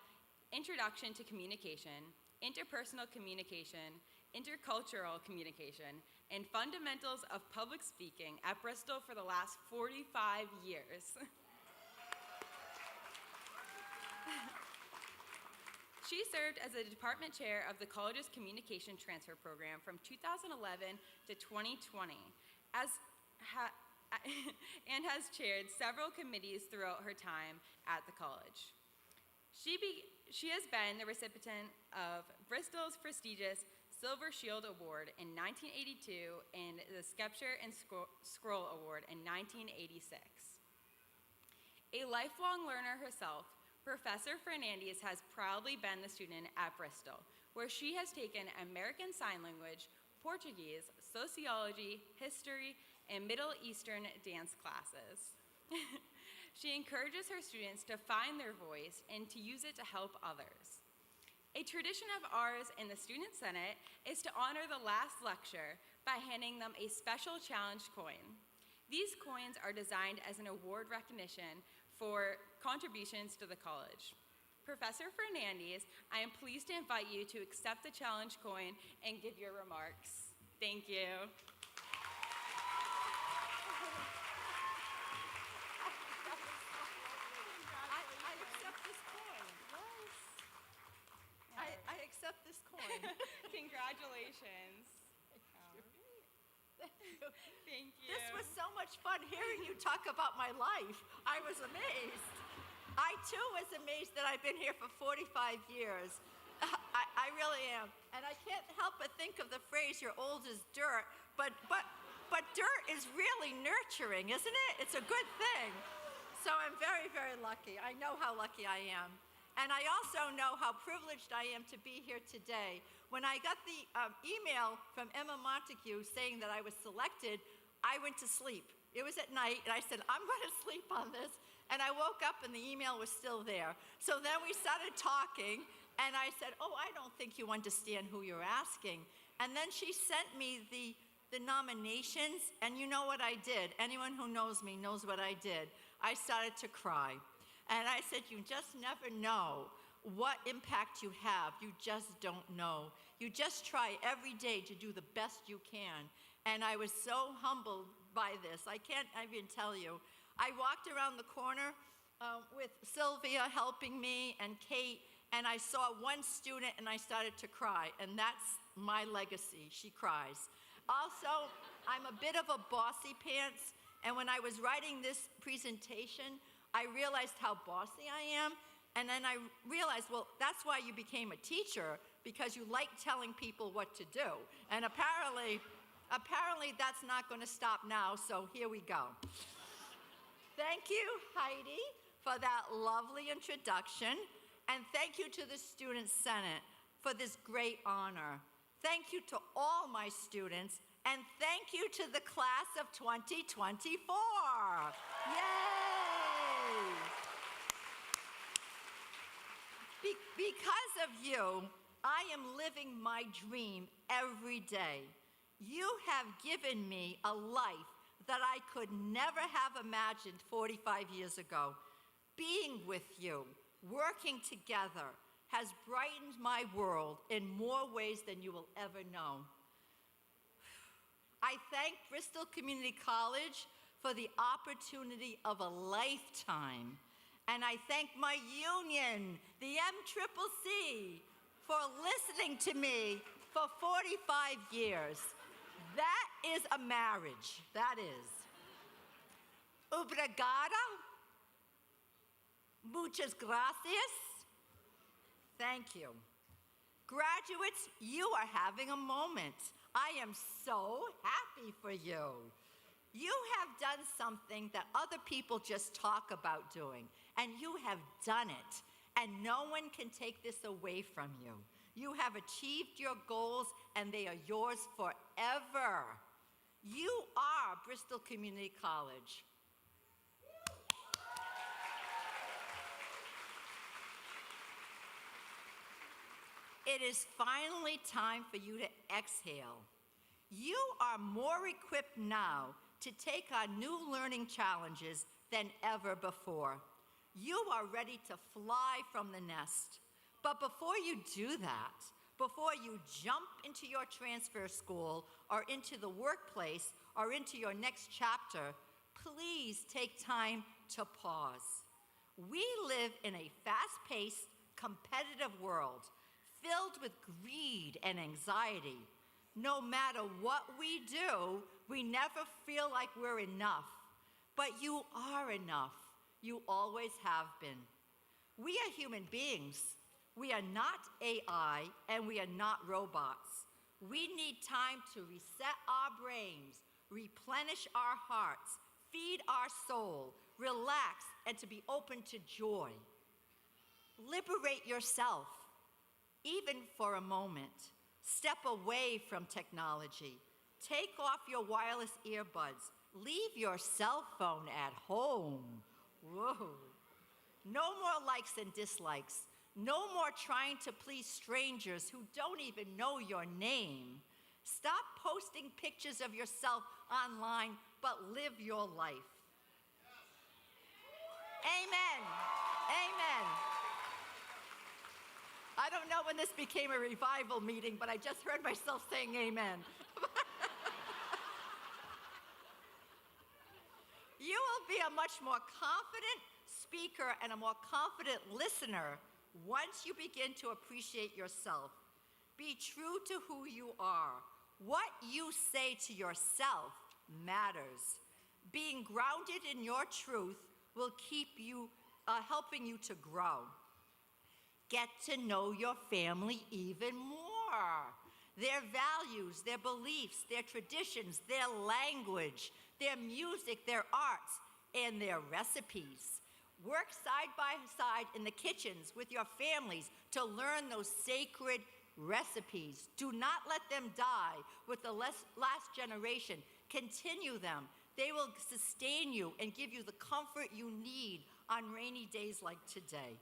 Introduction to Communication, Interpersonal Communication, Intercultural Communication, and Fundamentals of Public Speaking at Bristol for the last 45 years. She served as a department chair of the college's communication transfer program from 2011 to 2020, and has chaired several committees throughout her time at the college. She has been the recipient of Bristol's prestigious Silver Shield Award in 1982 and the Scepter and Scroll Award in 1986. A lifelong learner herself, Professor Fernandez has proudly been the student at Bristol, where she has taken American Sign Language, Portuguese, sociology, history, and Middle Eastern dance classes. She encourages her students to find their voice and to use it to help others. A tradition of ours in the Student Senate is to honor the last lecture by handing them a special challenge coin. These coins are designed as an award recognition for contributions to the college. Professor Fernandez, I am pleased to invite you to accept the challenge coin and give your remarks. Thank you. I accept this coin. Yes. I accept this coin. Congratulations. Thank you. This was so much fun hearing you talk about my life. I was amazed. I too was amazed that I've been here for 45 years. I really am. And I can't help but think of the phrase, you're old as dirt, but dirt is really nurturing, isn't it? It's a good thing. So I'm very, very lucky. I know how lucky I am. And I also know how privileged I am to be here today. When I got the email from Emma Montague saying that I was selected, I went to sleep. It was at night, and I said, I'm going to sleep on this. And I woke up, and the email was still there. So then we started talking, and I said, oh, I don't think you understand who you're asking. And then she sent me the nominations, and you know what I did. Anyone who knows me knows what I did. I started to cry. And I said, you just never know what impact you have. You just don't know. You just try every day to do the best you can. And I was so humbled by this. I can't even tell you. I walked around the corner with Sylvia helping me and Kate, and I saw one student and I started to cry. And that's my legacy. She cries. Also, I'm a bit of a bossy pants. And when I was writing this presentation, I realized how bossy I am, and then I realized, well, that's why you became a teacher, because you like telling people what to do. And apparently that's not going to stop now, so here we go. Thank you, Heidi, for that lovely introduction, and thank you to the Student Senate for this great honor. Thank you to all my students, and thank you to the class of 2024. Yay! Because of you, I am living my dream every day. You have given me a life that I could never have imagined 45 years ago. Being with you, working together, has brightened my world in more ways than you will ever know. I thank Bristol Community College for the opportunity of a lifetime. And I thank my union, the MCCC, for listening to me for 45 years. That is a marriage, that is. Obrigada. Muchas gracias. Thank you. Graduates, you are having a moment. I am so happy for you. You have done something that other people just talk about doing, and you have done it, and no one can take this away from you. You have achieved your goals, and they are yours forever. You are Bristol Community College. It is finally time for you to exhale. You are more equipped now to take on new learning challenges than ever before. You are ready to fly from the nest. But before you do that, before you jump into your transfer school or into the workplace or into your next chapter, please take time to pause. We live in a fast-paced, competitive world filled with greed and anxiety. No matter what we do, we never feel like we're enough. But you are enough. You always have been. We are human beings. We are not AI, and we are not robots. We need time to reset our brains, replenish our hearts, feed our soul, relax, and to be open to joy. Liberate yourself, even for a moment. Step away from technology. Take off your wireless earbuds. Leave your cell phone at home. Whoa. No more likes and dislikes. No more trying to please strangers who don't even know your name. Stop posting pictures of yourself online, but live your life. Amen. Amen. I don't know when this became a revival meeting, but I just heard myself saying amen. You will be a much more confident speaker and a more confident listener once you begin to appreciate yourself. Be true to who you are. What you say to yourself matters. Being grounded in your truth will keep you, helping you to grow. Get to know your family even more. Their values, their beliefs, their traditions, their language, their music, their arts, and their recipes. Work side by side in the kitchens with your families to learn those sacred recipes. Do not let them die with the last generation. Continue them. They will sustain you and give you the comfort you need on rainy days like today.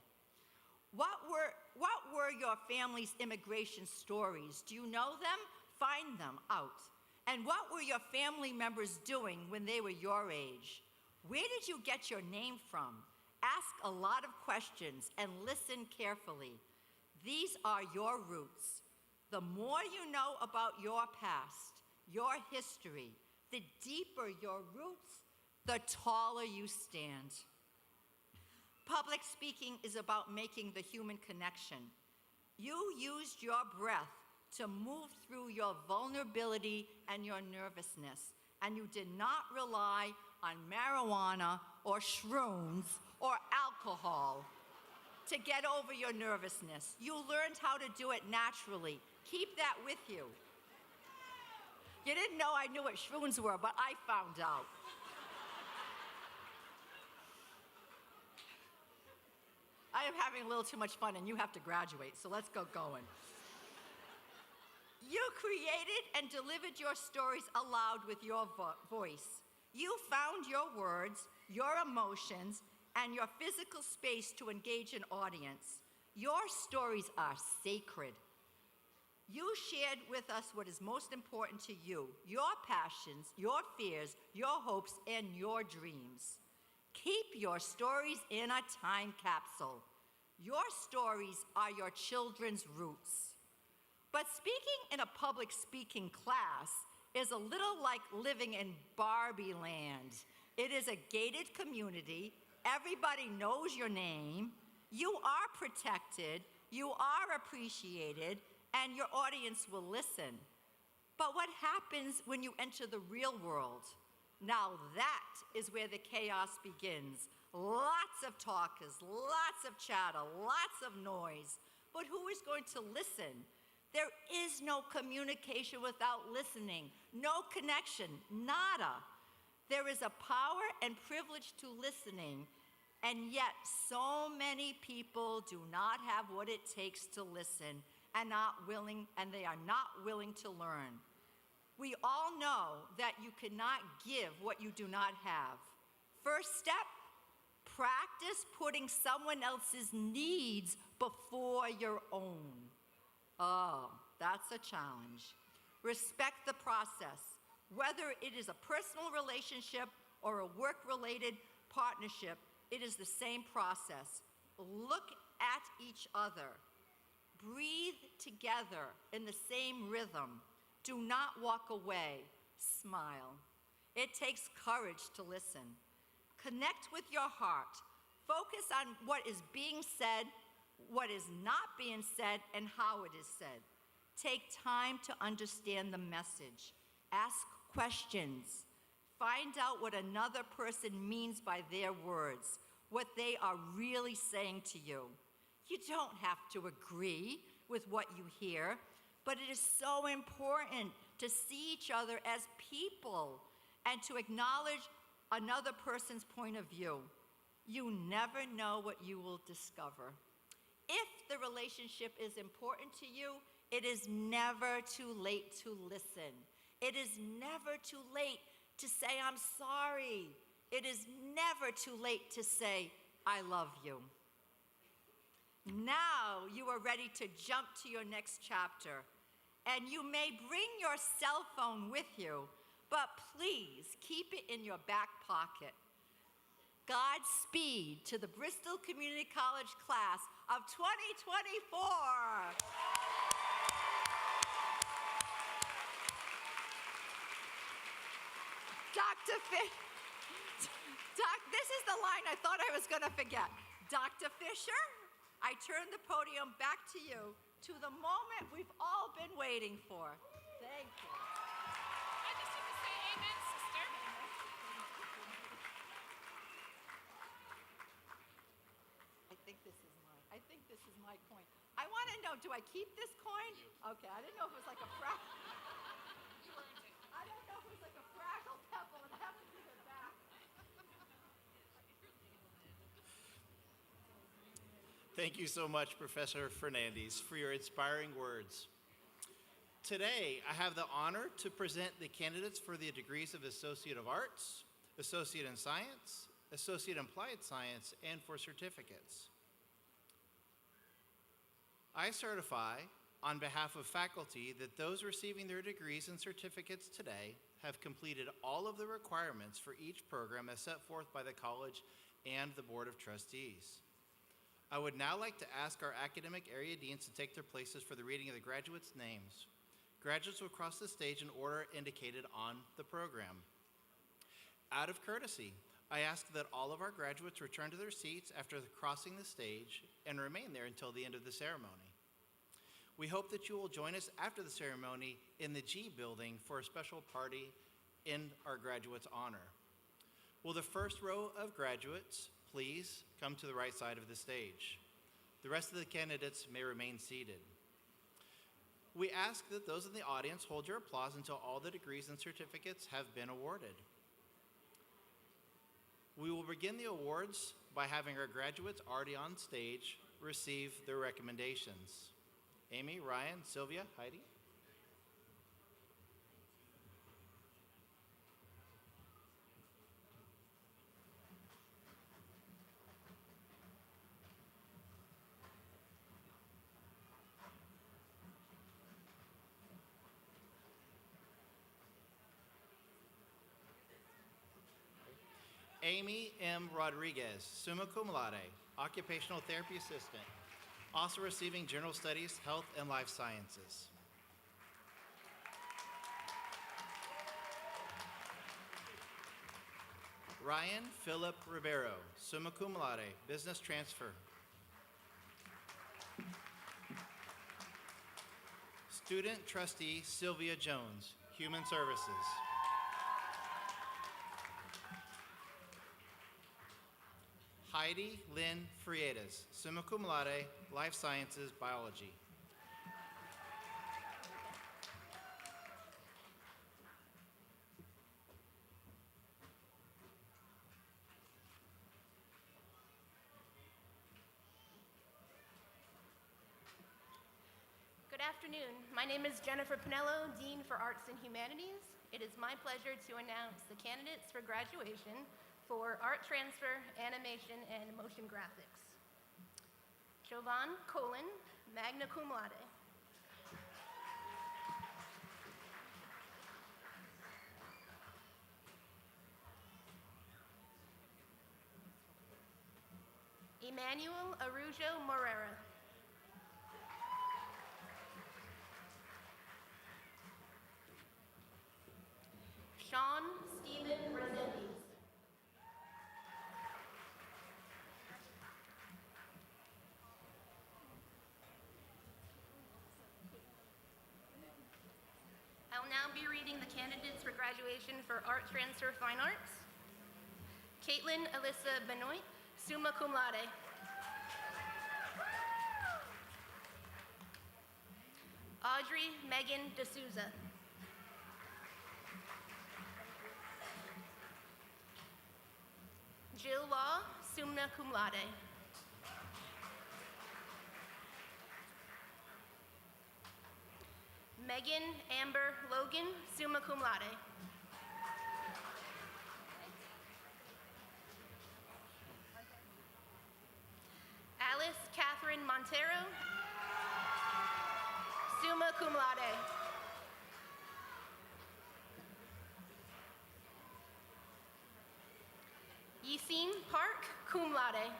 What were your family's immigration stories? Do you know them? Find them out. And what were your family members doing when they were your age? Where did you get your name from? Ask a lot of questions and listen carefully. These are your roots. The more you know about your past, your history, the deeper your roots, the taller you stand. Public speaking is about making the human connection. You used your breath to move through your vulnerability and your nervousness, and you did not rely on marijuana or shrooms or alcohol to get over your nervousness. You learned how to do it naturally. Keep that with you. You didn't know I knew what shrooms were, but I found out. I am having a little too much fun, and you have to graduate, so let's go going. You created and delivered your stories aloud with your voice. You found your words, your emotions, and your physical space to engage an audience. Your stories are sacred. You shared with us what is most important to you, your passions, your fears, your hopes, and your dreams. Keep your stories in a time capsule. Your stories are your children's roots. But speaking in a public speaking class is a little like living in Barbie land. It is a gated community. Everybody knows your name. You are protected. You are appreciated, and your audience will listen. But what happens when you enter the real world? Now that is where the chaos begins. Lots of talkers, lots of chatter, lots of noise. But who is going to listen? There is no communication without listening, no connection, nada. There is a power and privilege to listening, and yet so many people do not have what it takes to listen and they are not willing to learn. We all know that you cannot give what you do not have. First step, practice putting someone else's needs before your own. Oh, that's a challenge. Respect the process. Whether it is a personal relationship or a work-related partnership, it is the same process. Look at each other. Breathe together in the same rhythm. Do not walk away. Smile. It takes courage to listen. Connect with your heart. Focus on what is being said, what is not being said, and how it is said. Take time to understand the message. Ask questions. Find out what another person means by their words, what they are really saying to you. You don't have to agree with what you hear, but it is so important to see each other as people and to acknowledge another person's point of view. You never know what you will discover. If the relationship is important to you, it is never too late to listen. It is never too late to say, I'm sorry. It is never too late to say, I love you. Now you are ready to jump to your next chapter. And you may bring your cell phone with you, but please keep it in your back pocket. Godspeed to the Bristol Community College class of 2024. This is the line I thought I was going to forget. Dr. Fisher, I turn the podium back to you, to the moment we've all been waiting for. Thank you. I just need to say amen, sister. I think this is my coin. I want to know, do I keep this coin? Okay, I didn't know if it was like a You earned it. I don't know if it was like a fragile pebble and have to give it back. Thank you so much, Professor Fernandez, for your inspiring words. Today, I have the honor to present the candidates for the degrees of Associate of Arts, Associate in Science, Associate in Applied Science, and for certificates. I certify on behalf of faculty that those receiving their degrees and certificates today have completed all of the requirements for each program as set forth by the college and the Board of Trustees. I would now like to ask our academic area deans to take their places for the reading of the graduates' names. Graduates will cross the stage in order indicated on the program. Out of courtesy, I ask that all of our graduates return to their seats after crossing the stage and remain there until the end of the ceremony. We hope that you will join us after the ceremony in the G building for a special party in our graduates' honor. Will the first row of graduates please come to the right side of the stage? The rest of the candidates may remain seated. We ask that those in the audience hold your applause until all the degrees and certificates have been awarded. We will begin the awards by having our graduates already on stage receive their recommendations. Amy, Ryan, Sylvia, Heidi. Amy M. Rodriguez, summa cum laude, occupational therapy assistant, also receiving general studies, health, and life sciences. Ryan Philip Ribeiro, summa cum laude, business transfer. Student trustee Sylvia Jones, human services. Heidi Lynn Friedas, summa cum laude, life sciences, biology. Good afternoon. My name is Jennifer Pinello, Dean for Arts and Humanities. It is my pleasure to announce the candidates for graduation for Art Transfer, Animation, and Motion Graphics. Jovan Colin, magna cum laude. Emmanuel Arujo Morera. Sean Stephen Resendiz. I will now be reading the candidates for graduation for Art Transfer Fine Arts. Caitlin Alyssa Benoit, summa cum laude. Audrey Megan D'Souza. Jill Law, summa cum laude. Megan Amber Logan, summa cum laude. Alice Catherine Montero, summa cum laude. Yisine Park, cum laude.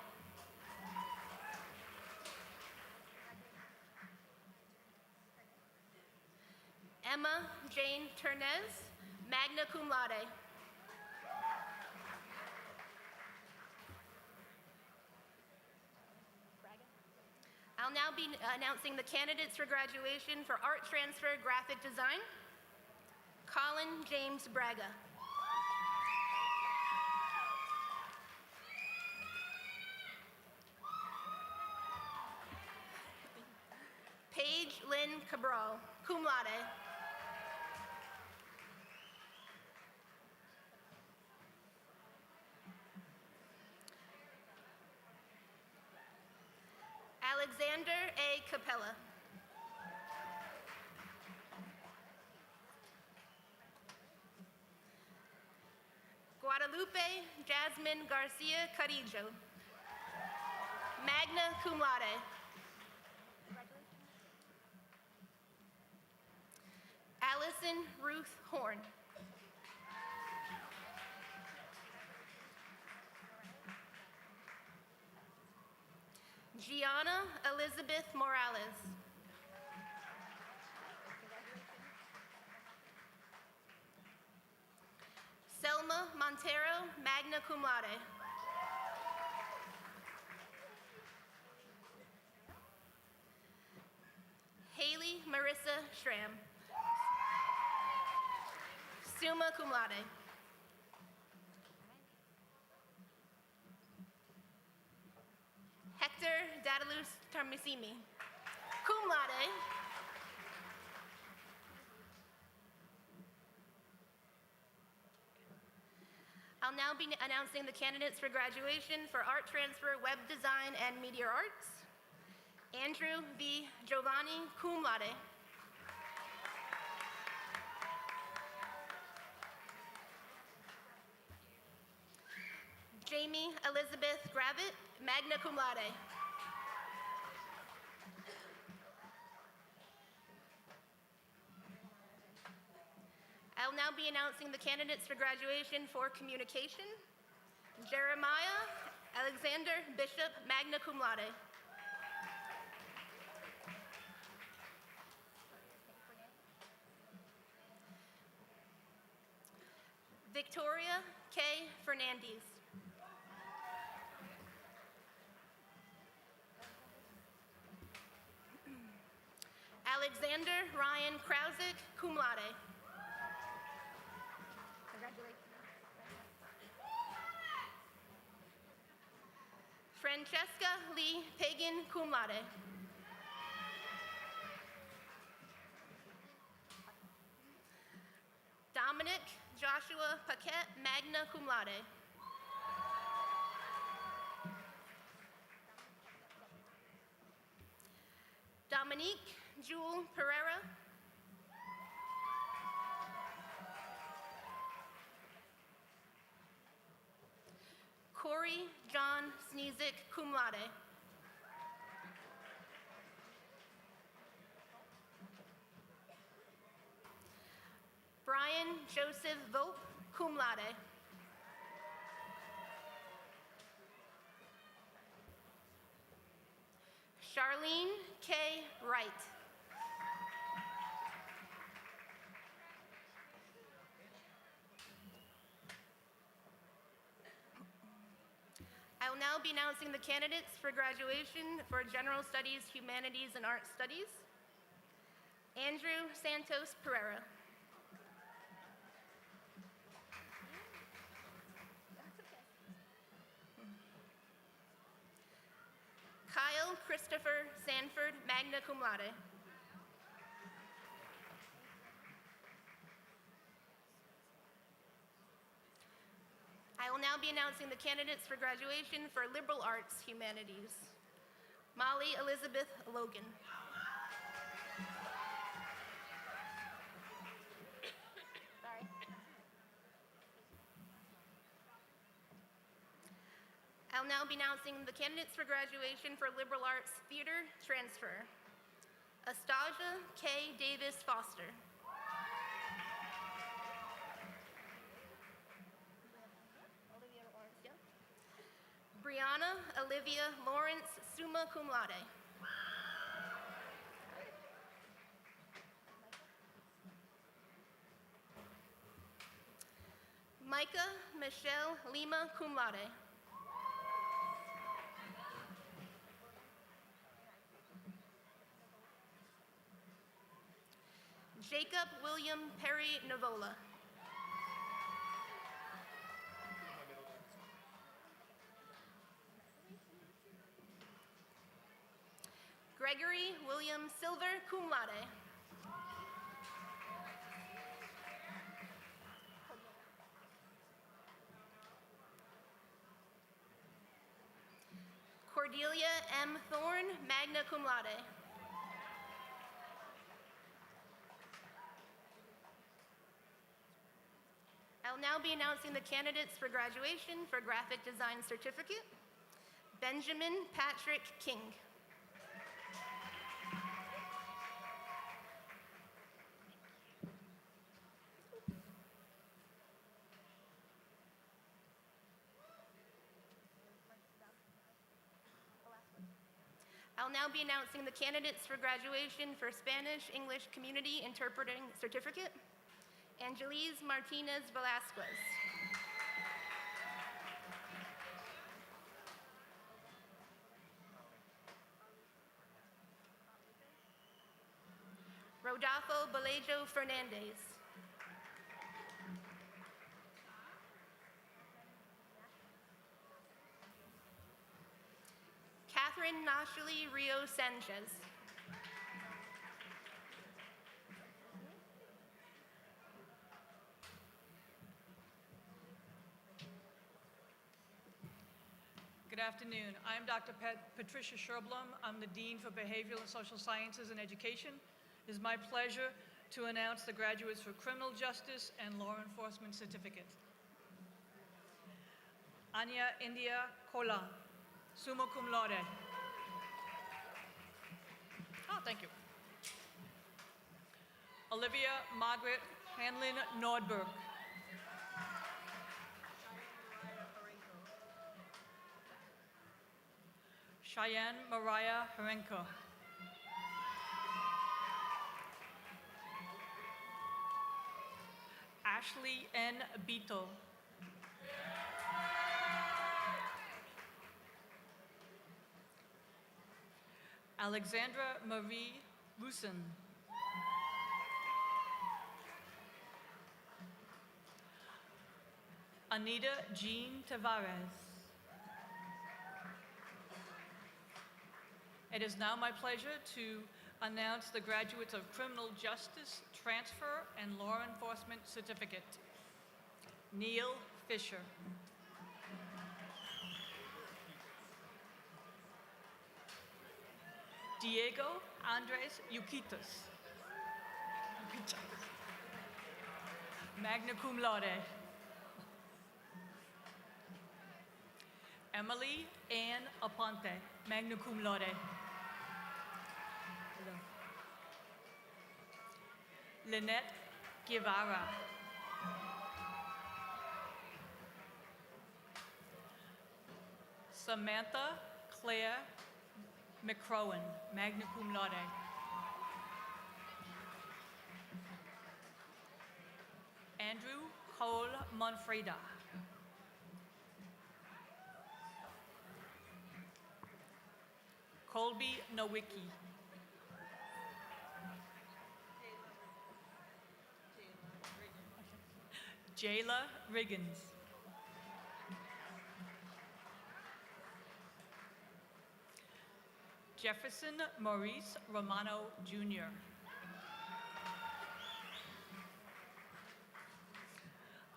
Emma Jane Ternez, magna cum laude. I'll now be announcing the candidates for graduation for Art Transfer Graphic Design. Colin James Braga. Paige Lynn Cabral, cum laude. Alexander A. Capella. Guadalupe Jasmine Garcia Carillo, magna cum laude. Allison Ruth Horn. Gianna Elizabeth Morales. Selma Montero, magna cum laude. Haley Marissa Schramm, summa cum laude. Hector Dadalus Tarmisimi, cum laude. I'll now be announcing the candidates for graduation for Art Transfer, Web Design, and Media Arts. Andrew V. Giovanni, cum laude. Jamie Elizabeth Gravitt, magna cum laude. I'll now be announcing the candidates for graduation for communication. Jeremiah Alexander Bishop, magna cum laude. Victoria K. Fernandez. Alexander Ryan Krausick, cum laude. Francesca Lee Pagan, cum laude. Dominic Joshua Paquette, magna cum laude. Dominique Jewel Pereira. Corey John Sneezick, cum laude. Brian Joseph Vogt, cum laude. Arlene K. Wright. I will now be announcing the candidates for graduation for General Studies, Humanities, and Art Studies. Andrew Santos Pereira. Kyle Christopher Sanford, magna cum laude. I will now be announcing the candidates for graduation for Liberal Arts Humanities. Molly Elizabeth Logan. Sorry. I'll now be announcing the candidates for graduation for Liberal Arts Theater Transfer. Astasia K. Davis Foster. Brianna Olivia Lawrence, summa cum laude. Micah Michelle Lima, cum laude. Jacob William Perry Navola. Gregory William Silver, cum laude. Cordelia M. Thorne, magna cum laude. I'll now be announcing the candidates for graduation for Graphic Design Certificate. Benjamin Patrick King. I'll now be announcing the candidates for graduation for Spanish English Community Interpreting Certificate. Angelise Martinez Velasquez. Rodolfo Balejo Fernandez. Catherine Nashali Rio Sanchez. Good afternoon. I'm Dr. Patricia Sherblum. I'm the Dean for Behavioral and Social Sciences and Education. It is my pleasure to announce the graduates for Criminal Justice and Law Enforcement Certificate. Anya India Kola, summa cum laude. Oh, thank you. Olivia Margaret Hanlon Nordberg. Cheyenne Mariah Herenko. Ashley N. Beto. Alexandra Marie Rusin. Anita Jean Tavares. It is now my pleasure to announce the graduates of Criminal Justice Transfer and Law Enforcement Certificate. Neil Fisher. Diego Andres Yuquitas. Magna cum laude. Emily Ann Aponte, magna cum laude. Lynette Guevara. Samantha Claire McCrowan, magna cum laude. Andrew Cole Monfreda. Colby Nowicki. Jayla Riggins. Jefferson Maurice Romano, Jr.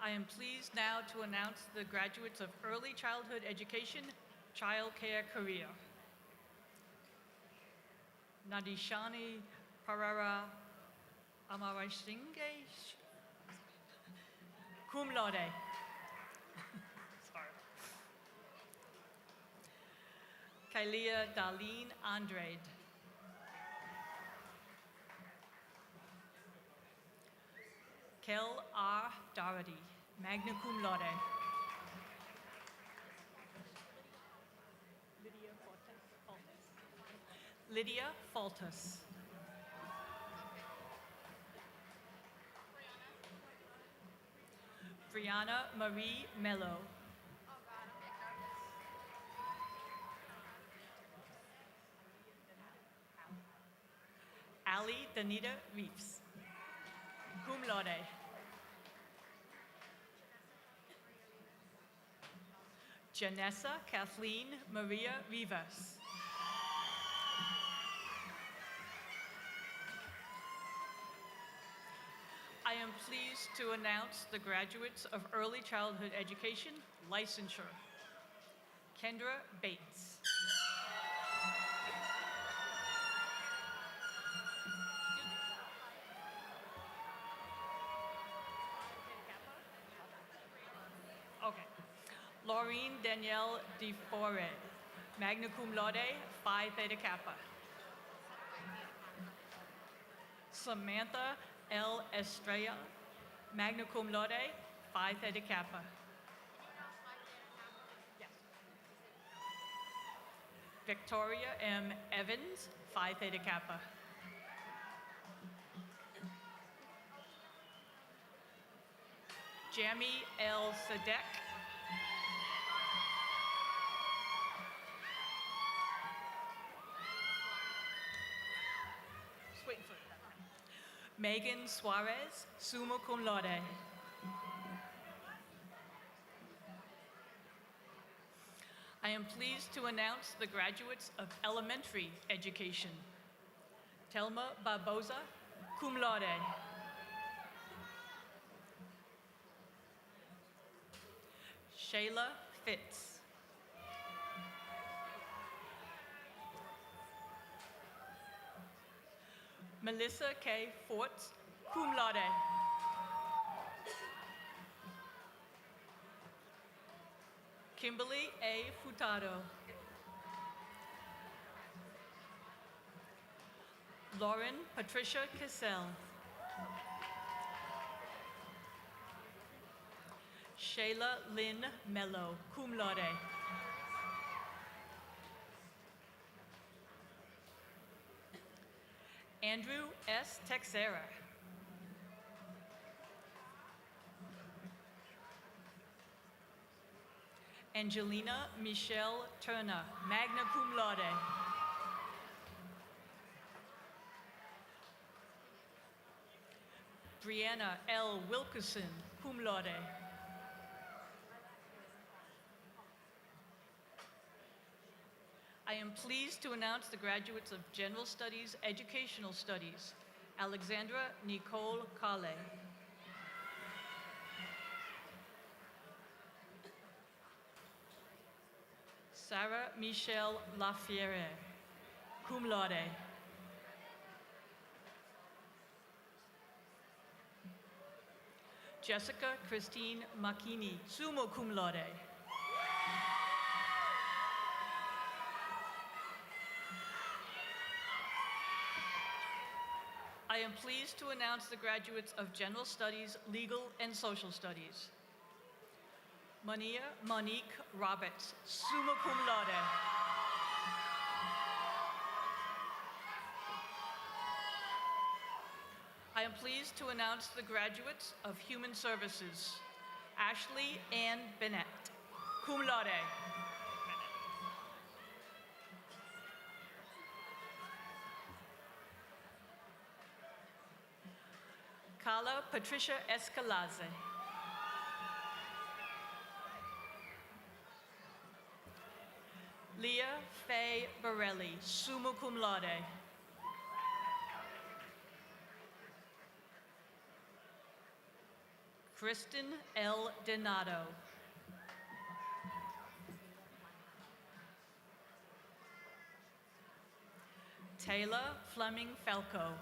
I am pleased now to announce the graduates of Early Childhood Education, Child Care career. Nadishani Parara Amarasinghe, cum laude. Sorry. Kailia Darlene Andrade. Kel R. Doherty, magna cum laude. Lydia Faltus. Brianna Marie Mello. Ali Danita Reeves, cum laude. Janessa Kathleen Maria Rivas. I am pleased to announce the graduates of Early Childhood Education, licensure. Kendra Bates. Okay. Laureen Danielle DeFore, magna cum laude, Phi Theta Kappa. Samantha L. Estrella, magna cum laude, Phi Theta Kappa. Yes. Victoria M. Evans, Phi Theta Kappa. Jamie L. Sadek. Just waiting for that. Megan Suarez, summa cum laude. I am pleased to announce the graduates of elementary education. Telma Barboza, cum laude. Shayla Fitz. Melissa K. Fort, cum laude. Kimberly A. Furtado. Lauren Patricia Cassell. Shayla Lynn Mello, cum laude. Andrew S. Texera. Angelina Michelle Turner, magna cum laude. Brianna L. Wilkerson, cum laude. I am pleased to announce the graduates of General Studies, Educational Studies. Alexandra Nicole Kale. Sarah Michelle Lafiere, cum laude. Jessica Christine Macchini, summa cum laude. I am pleased to announce the graduates of General Studies, Legal and Social Studies. Mania Monique Roberts, summa cum laude. am pleased to announce the graduates of Human Services. Ashley Ann Bennett, cum laude. Carla Patricia Escalase. Leah Faye Borelli, summa cum laude. Kristen L. Donato. Taylor Fleming Falco.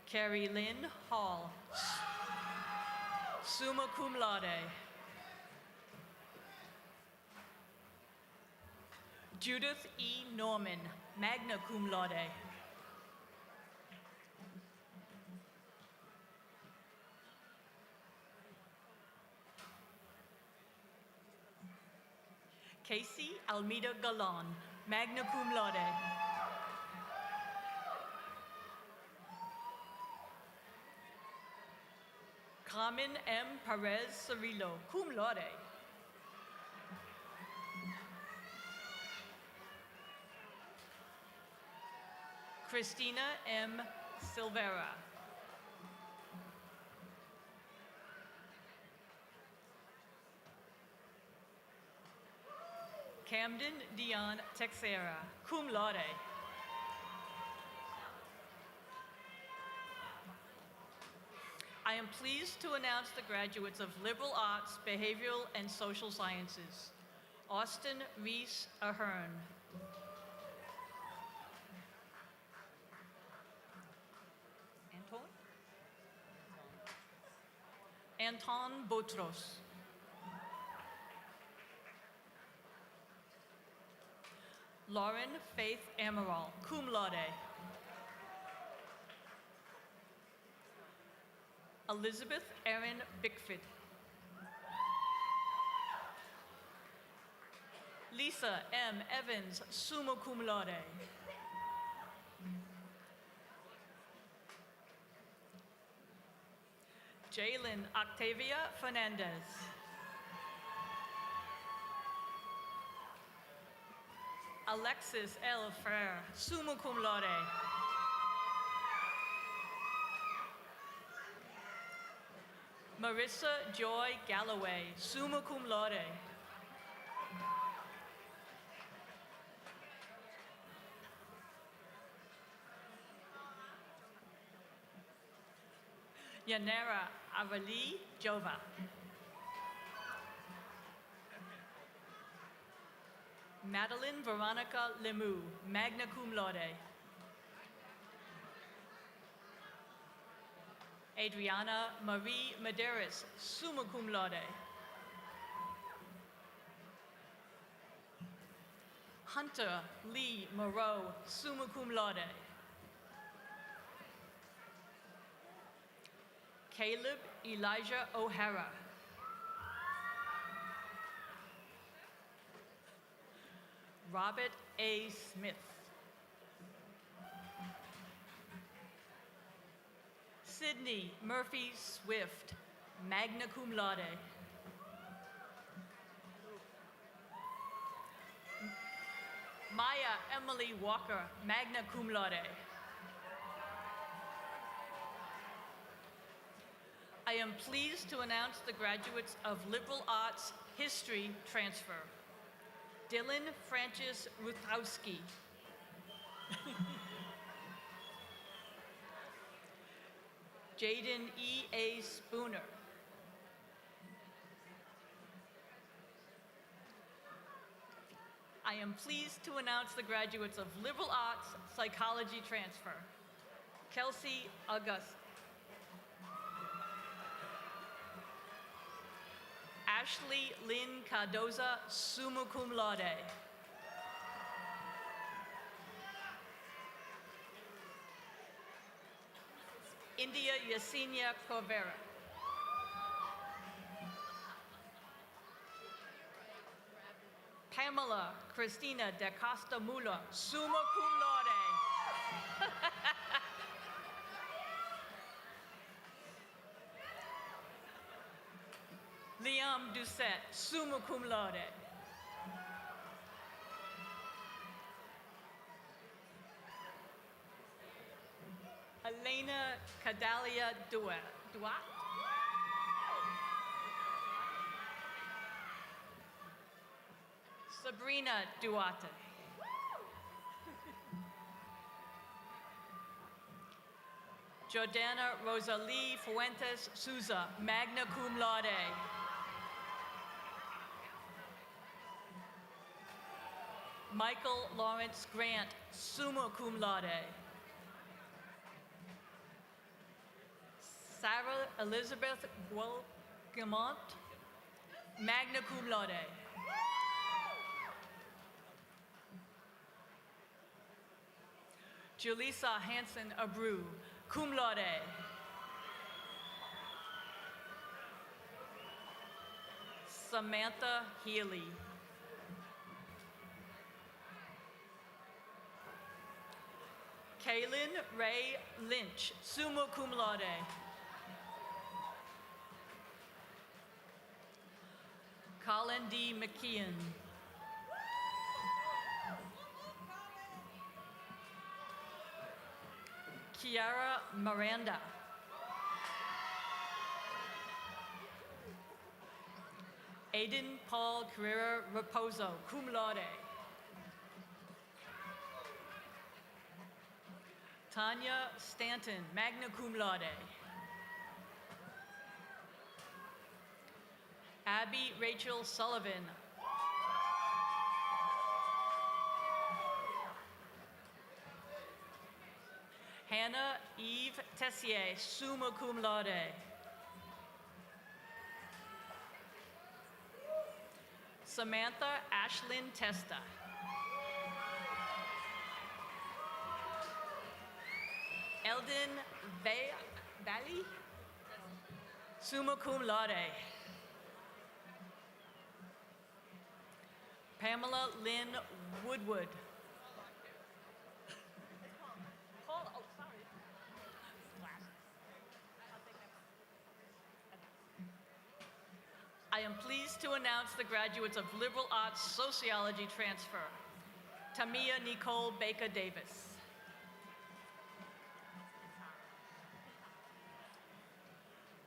Carrie Lynn Hall, summa cum laude. Judith E. Norman, magna cum laude. Casey Almeida Galan, magna cum laude. Carmen M. Perez Cirillo, cum laude. Christina M. Silvera. Camden Dion Texera, cum laude. I am pleased to announce the graduates of Liberal Arts, Behavioral, and Social Sciences. Austin Reese Ahern. Anton Botros. Lauren Faith Amaral, cum laude. Elizabeth Erin Bickford. Lisa M. Evans, summa cum laude. Jalen Octavia Fernandez. Alexis L. Frere, summa cum laude. Marissa Joy Galloway, summa cum laude. Yanera Avali Jova. Madeline Veronica Lemieux, magna cum laude. Adriana Marie Medeiros, summa cum laude. Hunter Lee Moreau, summa cum laude. Caleb Elijah O'Hara. Robert A. Smith. Sydney Murphy Swift, magna cum laude. Maya Emily Walker, magna cum laude. I am pleased to announce the graduates of Liberal Arts History Transfer. Dylan Francis Ruthowski. Jaden E. A. Spooner. I am pleased to announce the graduates of Liberal Arts Psychology Transfer. Kelsey August. Ashley Lynn Cardoza, summa cum laude. India Yesenia Corvera. Pamela Christina de Costa Muller, summa cum laude. Liam Doucette, summa cum laude. Elena Cadalia Duat. Sabrina Duarte. Jordana Rosalie Fuentes Souza, magna cum laude. Michael Lawrence Grant, summa cum laude. Sarah Elizabeth Guillemont, magna cum laude. Julissa Hansen Abreu, cum laude. Samantha Healy. Kaylin Ray Lynch, summa cum laude. Colin D. McKeon. Kiara Miranda. Aiden Paul Carrera Raposo, cum laude. Tanya Stanton, magna cum laude. Abby Rachel Sullivan. Hannah Eve Tessier, summa cum laude. Samantha Ashlyn Testa. Eldon Valley, summa cum laude. Pamela Lynn Woodward. I am pleased to announce the graduates of Liberal Arts Sociology transfer. Tamia Nicole Baker Davis.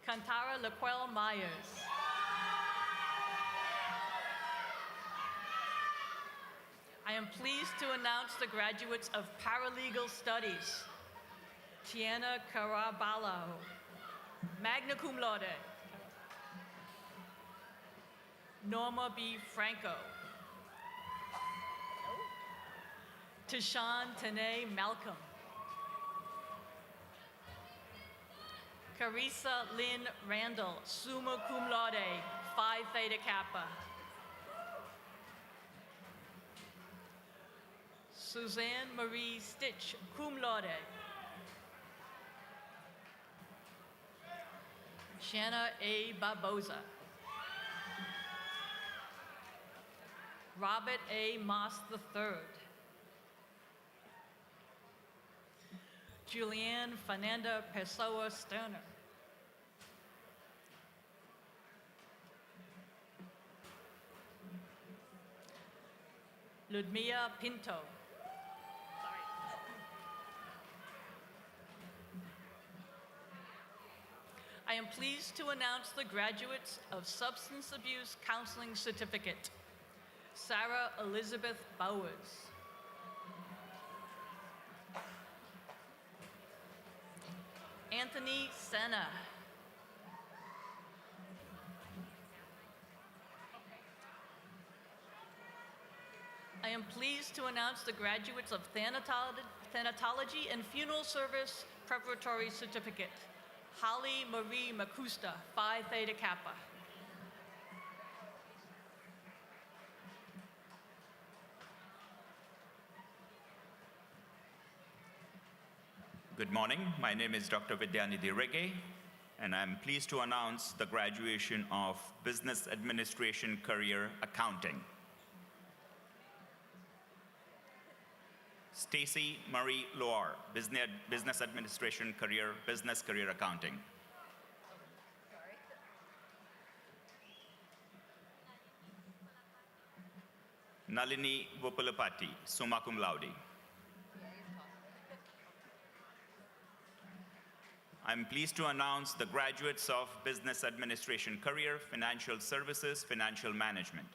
Kantara Laquelle Myers. I am pleased to announce the graduates of Paralegal Studies. Tiana Caraballo, magna cum laude. Norma B. Franco. Tashawn Tanae Malcolm. Carissa Lynn Randall, summa cum laude, Phi Theta Kappa. Suzanne Marie Stitch, cum laude. Shanna A. Barboza. Robert A. Moss III. Julianne Fernanda Pessoa Sterner. Ludmilla Pinto. I am pleased to announce the graduates of Substance Abuse Counseling Certificate. Sarah Elizabeth Bowers. Anthony Senna. I am pleased to announce the graduates of Thanatology and Funeral Service Preparatory Certificate. Holly Marie Macusta, Phi Theta Kappa. Good morning. My name is Dr. Vidyanidhi Rege, and I'm pleased to announce the graduation of Business Administration Career Accounting. Stacy Marie Loar, Business Administration Career, Business Career Accounting. Nalini Vupulapati, summa cum laude. I'm pleased to announce the graduates of Business Administration Career, Financial Services, Financial Management.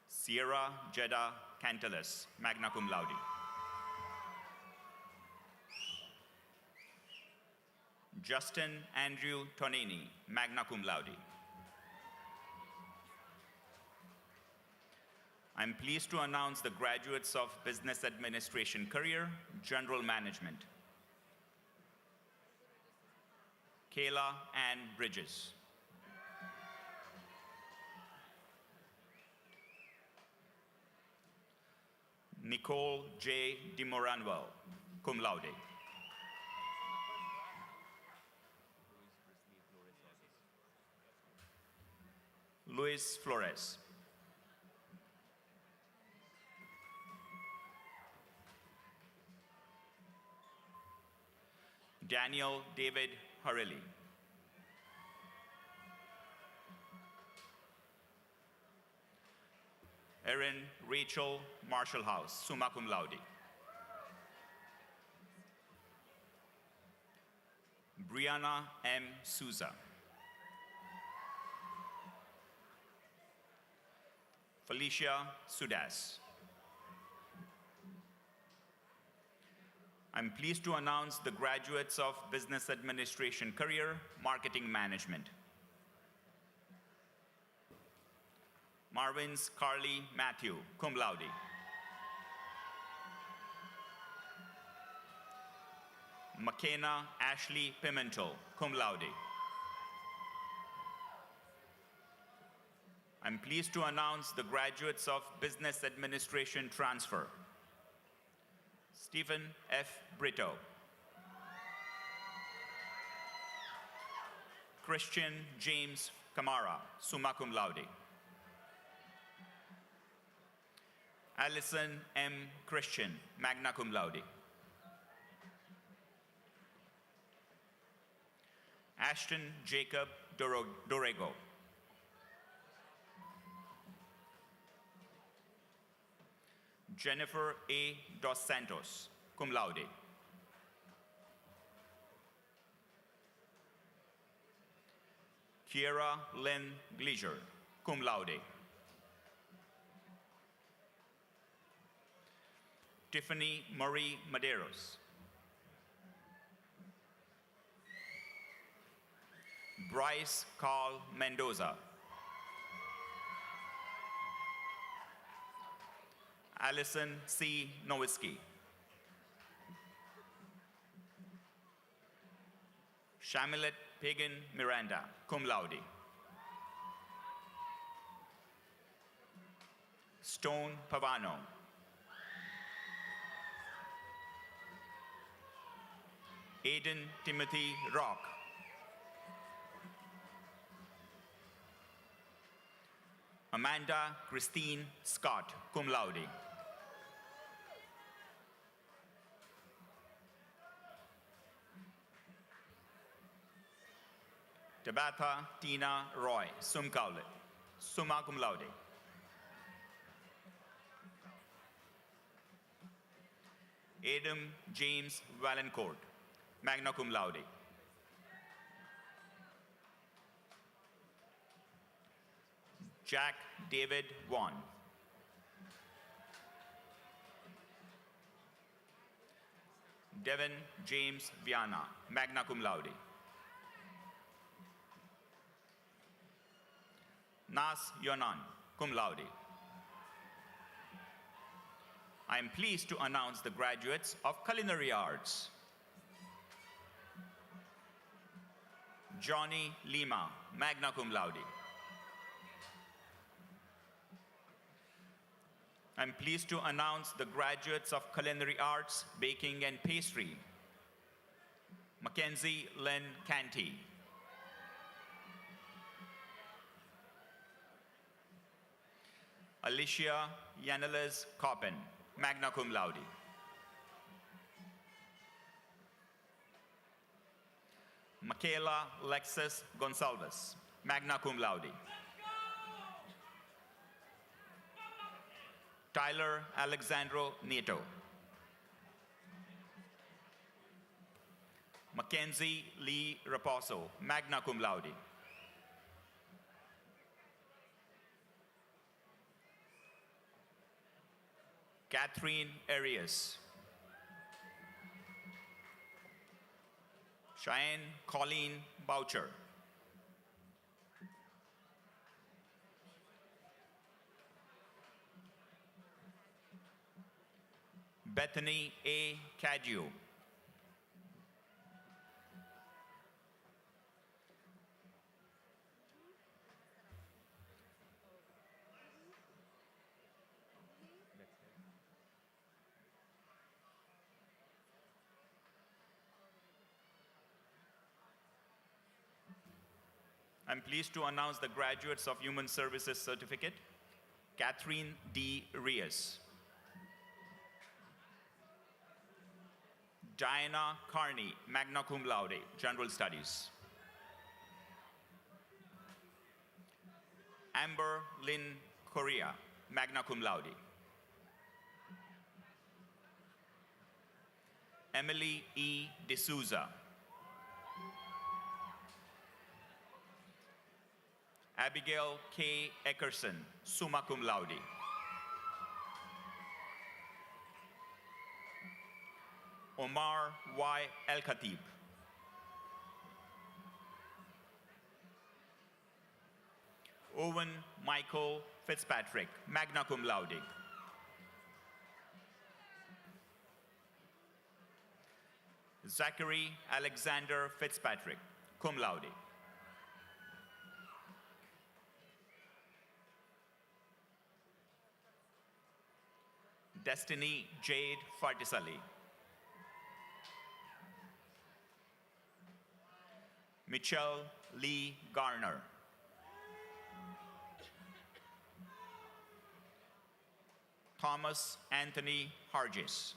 Sierra Jeddah Cantalis, magna cum laude. Justin Andrew Tonini, magna cum laude. I'm pleased to announce the graduates of Business Administration Career, General Management. Kayla Ann Bridges. Nicole J. DiMoranwell, cum laude. Luis Flores. Daniel David Harili. Erin Rachel Marshall House, summa cum laude. Brianna M. Souza. Felicia Sudas. I'm pleased to announce the graduates of Business Administration Career, Marketing Management. Marvins Carly Matthew, cum laude. McKenna Ashley Pimentel, cum laude. I'm pleased to announce the graduates of Business Administration Transfer. Stephen F. Brito. Christian James Camara, summa cum laude. Allison M. Christian, magna cum laude. Ashton Jacob Dorego. Jennifer A. Dos Santos, cum laude. Kiera Lynn Gleaser, cum laude. Tiffany Marie Maderos. Bryce Carl Mendoza. Allison C. Nowitzki. Shamilet Pagan Miranda, cum laude. Stone Pavano. Aiden Timothy Rock. Amanda Christine Scott, cum laude. Tabitha Tina Roy, summa cum laude. Adam James Valancourt, magna cum laude. Jack David Wan. Devin James Viana, magna cum laude. Nas Yonan, cum laude. I am pleased to announce the graduates of Culinary Arts. Johnny Lima, magna cum laude. I'm pleased to announce the graduates of Culinary Arts, Baking and Pastry. Mackenzie Lynn Canty. Alicia Yaneles Coppin, magna cum laude. Michaela Lexis Gonsalves, magna cum laude. Tyler Alexandro Nieto. Mackenzie Lee Raposo, magna cum laude. Catherine Arias. Cheyenne Colleen Boucher. Bethany A. Cadue. I'm pleased to announce the graduates of Human Services Certificate, Catherine D. Reyes. Diana Carney, magna cum laude, General Studies. Amber Lynn Correa, magna cum laude. Emily E. D'Souza. Abigail K. Eckerson, summa cum laude. Omar Y. El Khatib. Owen Michael Fitzpatrick, magna cum laude. Zachary Alexander Fitzpatrick, cum laude. Destiny Jade Fartisali. Michelle Lee Garner. Thomas Anthony Hargis.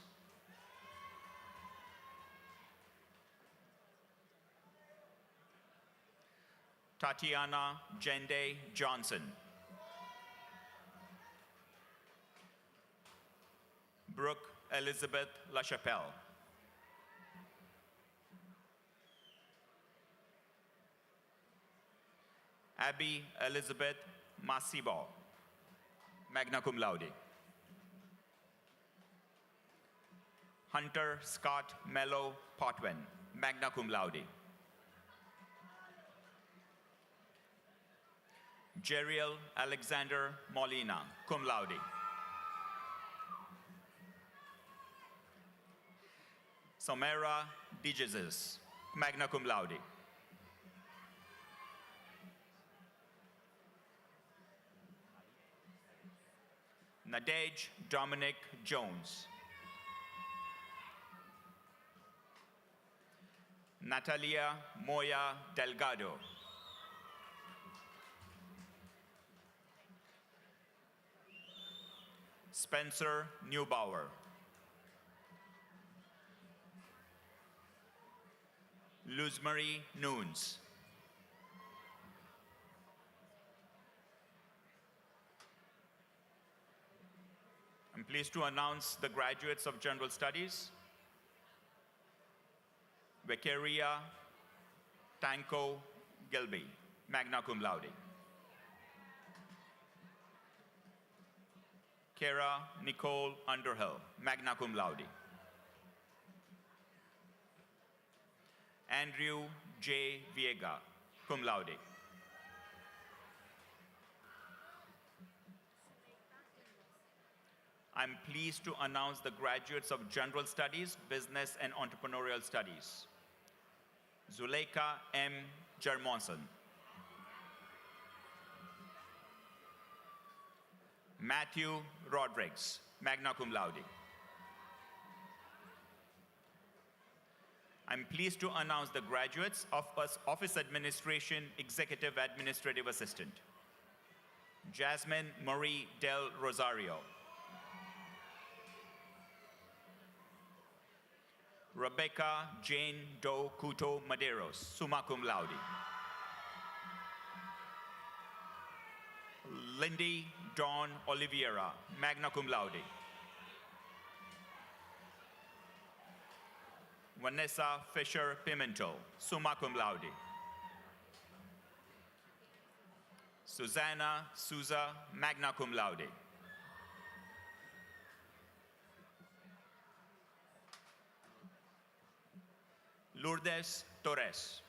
Tatiana Jende Johnson. Brooke Elizabeth LaChapelle. Abby Elizabeth Masibo, magna cum laude. Hunter Scott Mello Potwin, magna cum laude. Jeriel Alexander Molina, cum laude. Samara DeJesus, magna cum laude. Nadej Dominic Jones. Natalia Moya Delgado. Spencer Neubauer. Luzmarie Nunes. I'm pleased to announce the graduates of General Studies. Vekaria Tanko Gilby, magna cum laude. Kara Nicole Underhill, magna cum laude. Andrew J. Viega, cum laude. I'm pleased to announce the graduates of General Studies, Business and Entrepreneurial Studies. Zuleika M. Jermonson. Matthew Rodriguez, magna cum laude. I'm pleased to announce the graduates of Office Administration Executive Administrative Assistant. Jasmine Marie Del Rosario. Rebecca Jane Doe Couto Maderos, summa cum laude. Lindy Dawn Oliveira, magna cum laude. Vanessa Fisher Pimentel, summa cum laude. Susanna Souza, magna cum laude. Lourdes Torres.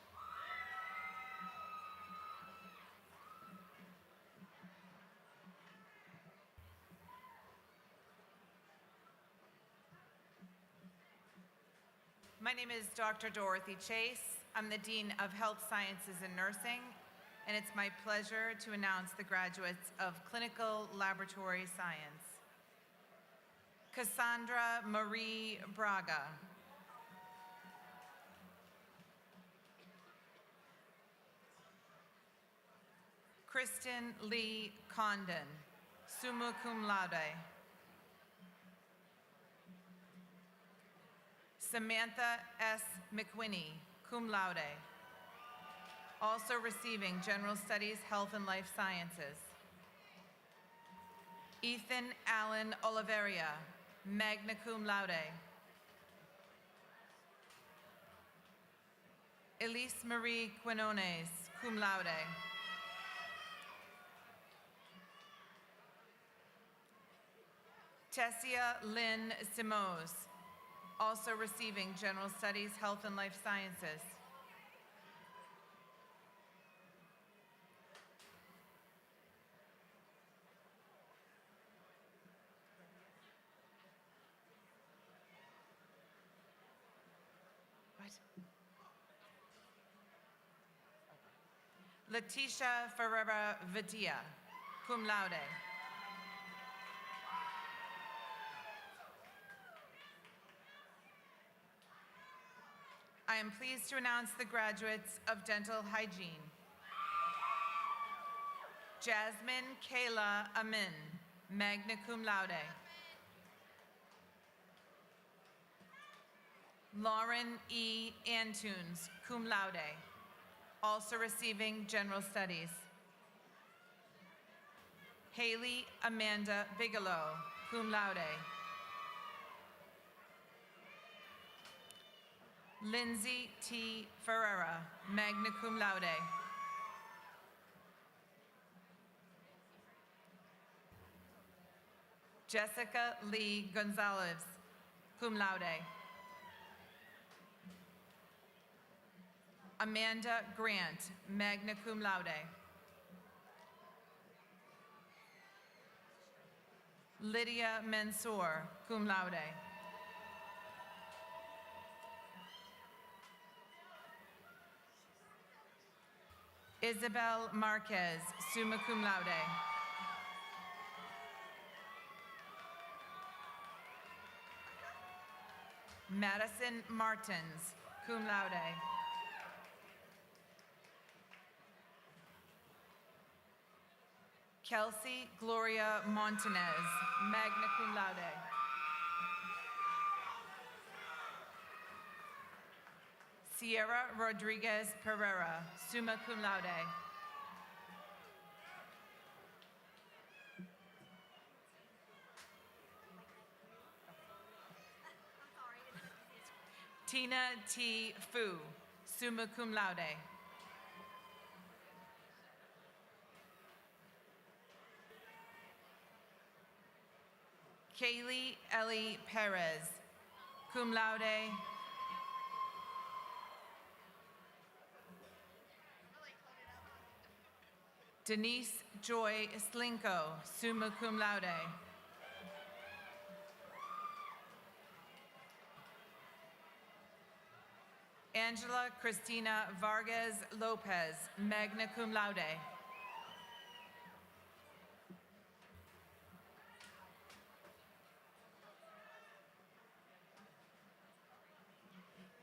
My name is Dr. Dorothy Chase. I'm the Dean of Health Sciences and Nursing, and it's my pleasure to announce the graduates of Clinical Laboratory Science. Cassandra Marie Braga. Kristen Lee Condon, summa cum laude. Samantha S. McWhinney, cum laude. Also receiving General Studies, Health and Life Sciences. Ethan Allen Oliveria, magna cum laude. Elise Marie Quinones, cum laude. Tessia Lynn Simoes, also receiving General Studies, Health and Life Sciences. Letitia Ferreira Vitia, cum laude. I am pleased to announce the graduates of Dental Hygiene. Jasmine Kayla Amin, magna cum laude. Lauren E. Antunes, cum laude, also receiving General Studies. Haley Amanda Bigelow, cum laude. Lindsay T. Ferreira, magna cum laude. Jessica Lee Gonzalez, cum laude. Amanda Grant, magna cum laude. Lydia Mansour, cum laude. Isabel Marquez, summa cum laude. Madison Martins, cum laude. Kelsey Gloria Montanez, magna cum laude. Sierra Rodriguez Pereira, summa cum laude. Tina T. Fu, summa cum laude. Kaylee Ellie Perez, cum laude. Denise Joy Slinko, summa cum laude. Angela Cristina Vargas Lopez, magna cum laude.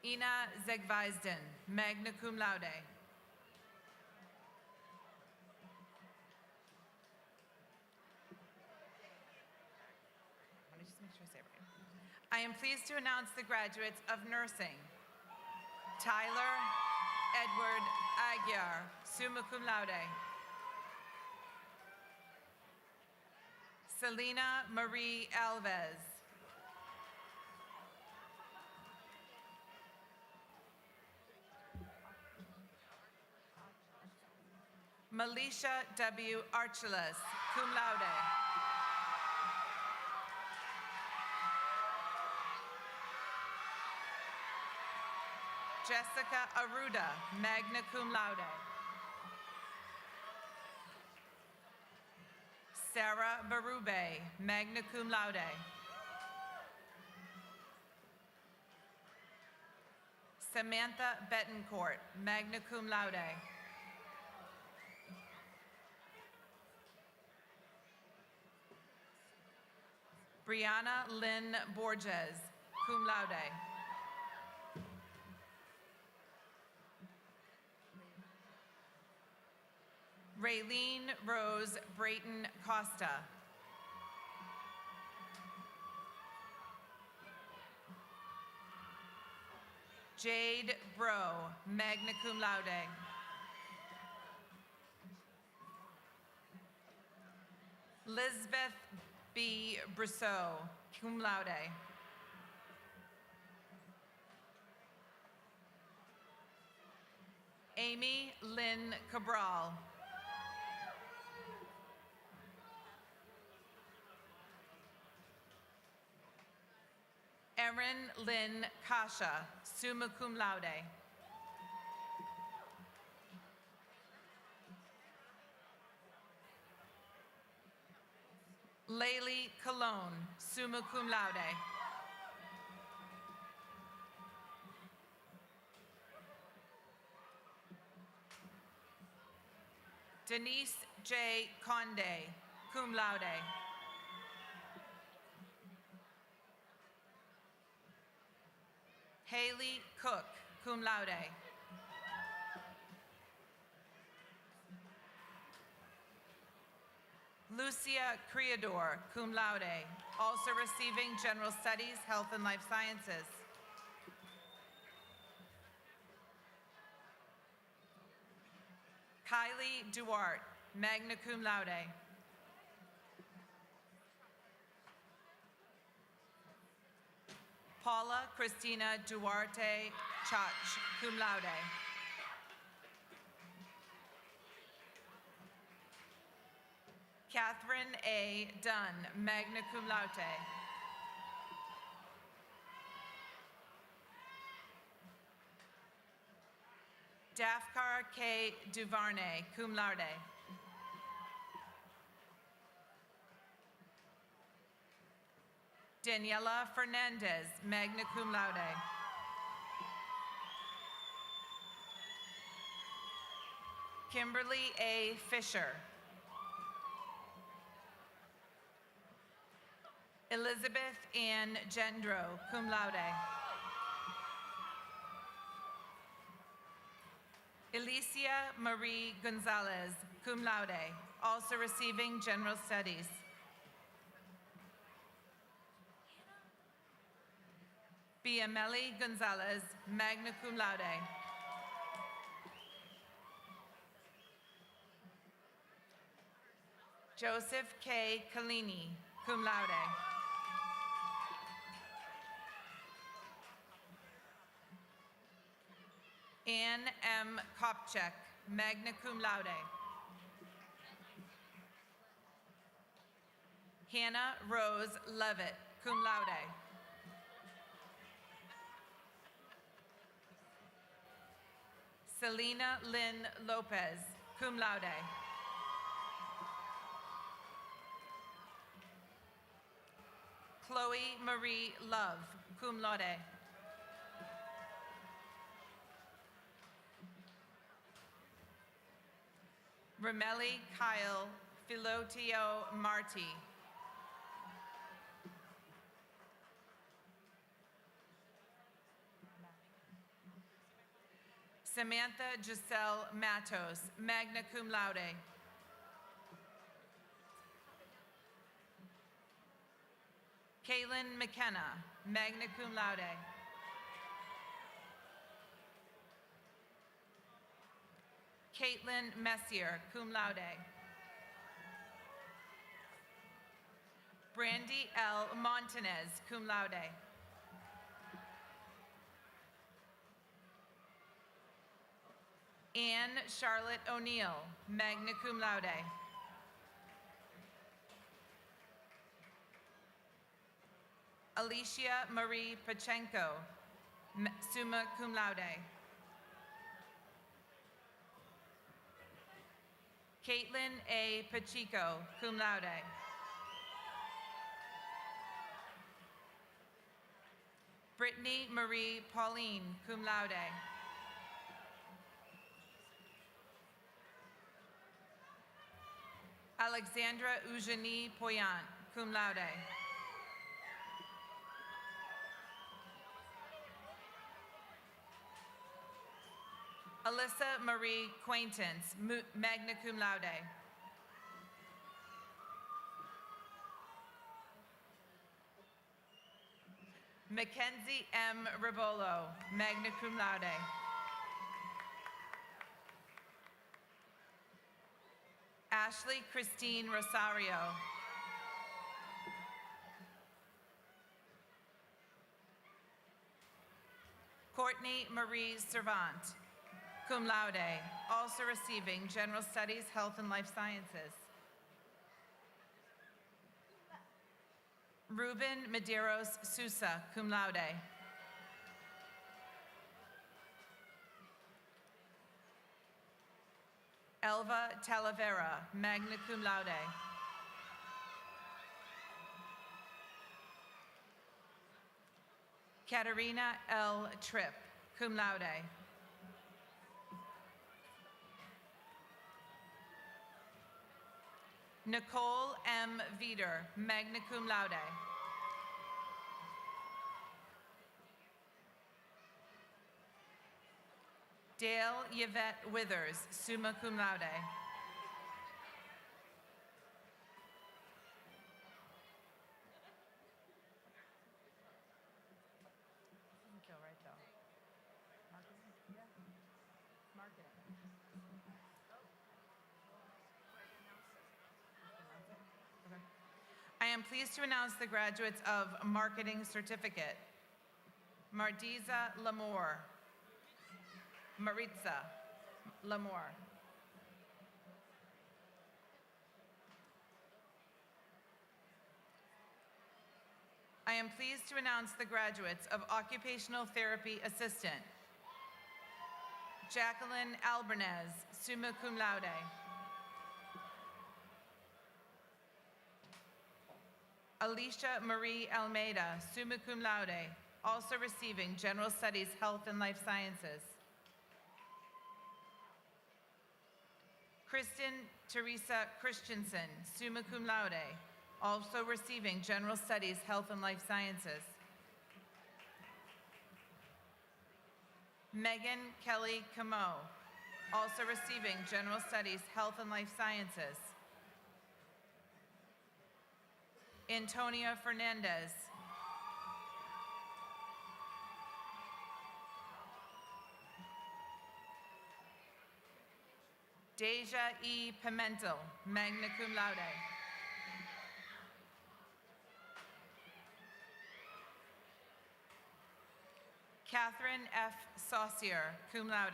Ina Zegweisden, magna cum laude. am pleased to announce the graduates of nursing. Tyler Edward Aguiar, summa cum laude. Selena Marie Alves. Melisha W. Archulus, cum laude. Jessica Aruda, magna cum laude. Sarah Barube, magna cum laude. Samantha Betancourt, magna cum laude. Brianna Lynn Borges, cum laude. Raylene Rose Brayton Costa. Jade Bro, magna cum laude. Lisbeth B. Brousseau, cum laude. Amy Lynn Cabral. Erin Lynn Kasha, summa cum laude. Laylee Cologne, summa cum laude. Denise J. Conde, cum laude. Haley Cook, cum laude. Lucia Creador, cum laude, also receiving General Studies, Health and Life Sciences. Kylie Duarte, magna cum laude. Paula Christina Duarte Chach, cum laude. Catherine A. Dunn, magna cum laude. Dafkar K. Duvarney, cum laude. Daniela Fernandez, magna cum laude. Kimberly A. Fisher. Elizabeth Ann Gendro, cum laude. Alicia Marie Gonzalez, cum laude, also receiving General Studies. Biameli Gonzalez, magna cum laude. Joseph K. Kalini, cum laude. Anne M. Kopchak, magna cum laude. Hannah Rose Levitt, cum laude. Selena Lynn Lopez, cum laude. Chloe Marie Love, cum laude. Rameli Kyle Filotio Marti. Samantha Giselle Matos, magna cum laude. Kaylin McKenna, magna cum laude. Caitlin Messier, cum laude. Brandy L. Montanez, cum laude. Anne Charlotte O'Neill, magna cum laude. Alicia Marie Pachenko, summa cum laude. Caitlin A. Pacheco, cum laude. Brittany Marie Pauline, cum laude. Alexandra Eugenie Poyant, cum laude. Alyssa Marie Quaintance, magna cum laude. Mackenzie M. Rivolo, magna cum laude. Ashley Christine Rosario. Courtney Marie Servant, cum laude, also receiving General Studies, Health and Life Sciences. Ruben Medeiros Sousa, cum laude. Elva Talavera, magna cum laude. Katerina L. Tripp, cum laude. Nicole M. Vieder, magna cum laude. Dale Yvette Withers, summa cum laude. Doesn't feel right though. Marketing? Yeah. Marketing. Okay. I am pleased to announce the graduates of Marketing Certificate. Mardiza Lamour. Maritza Lamour. I am pleased to announce the graduates of Occupational Therapy Assistant. Jacqueline Albanez, summa cum laude. Alicia Marie Almeida, summa cum laude, also receiving General Studies, Health and Life Sciences. Kristen Teresa Christensen, summa cum laude, also receiving General Studies, Health and Life Sciences. Megan Kelly Camo, also receiving General Studies, Health and Life Sciences. Antonia Fernandez. Deja E. Pimentel, magna cum laude. Catherine F. Saucier, cum laude.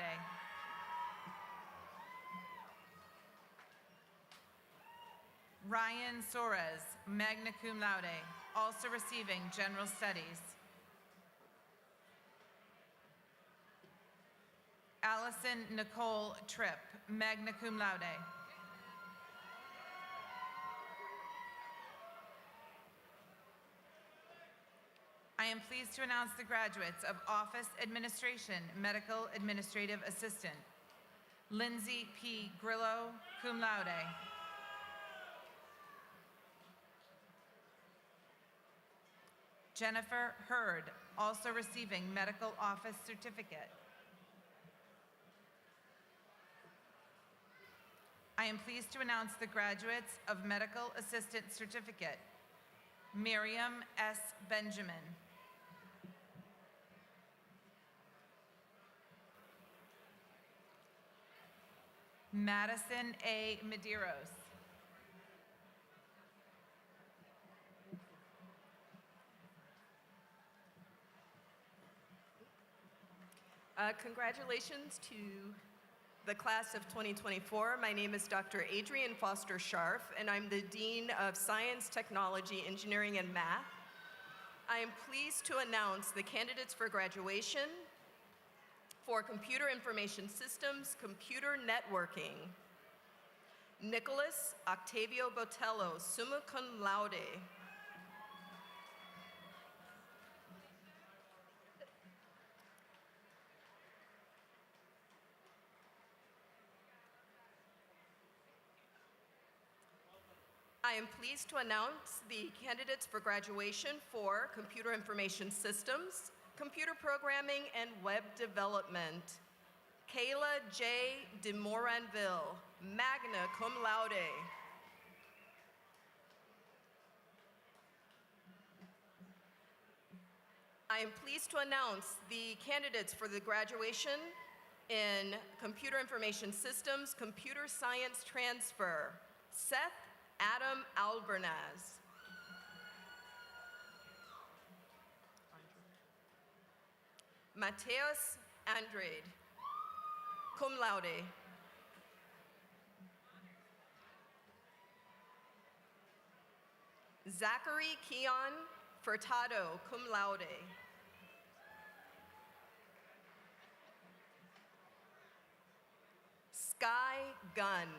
Ryan Soares, magna cum laude, also receiving General Studies. Allison Nicole Tripp, magna cum laude. I am pleased to announce the graduates of Office Administration Medical Administrative Assistant. Lindsay P. Grillo, cum laude. Jennifer Hurd, also receiving Medical Office Certificate. I am pleased to announce the graduates of Medical Assistant Certificate. Miriam S. Benjamin. Madison A. Medeiros. Congratulations to the class of 2024. My name is Dr. Adrienne Foster Scharf, and I'm the Dean of Science, Technology, Engineering, and Math. I am pleased to announce the candidates for graduation for Computer Information Systems, Computer Networking. Nicholas Octavio Botello, summa cum laude. I am pleased to announce the candidates for graduation for Computer Information Systems, Computer Programming, and Web Development. Kayla J. de Moranville, magna cum laude. I am pleased to announce the candidates for the graduation in Computer Information Systems, Computer Science Transfer. Seth Adam Albernaz. Mateus Andrade, cum laude. Zachary Keon Furtado, cum laude. Sky Gunn.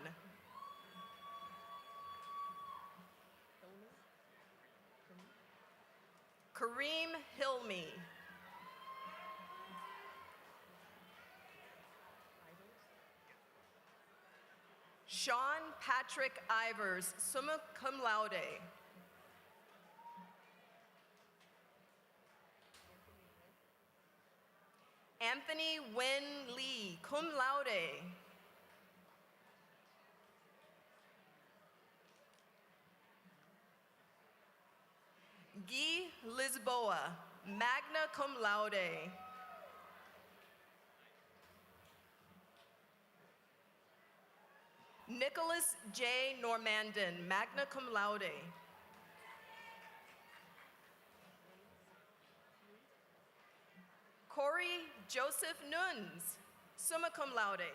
Kareem Hilmi. Sean Patrick Ivers, summa cum laude. Anthony Wen Lee, cum laude. Guy Lisboa, magna cum laude. Nicholas J. Normandin, magna cum laude. Corey Joseph Nunes, summa cum laude.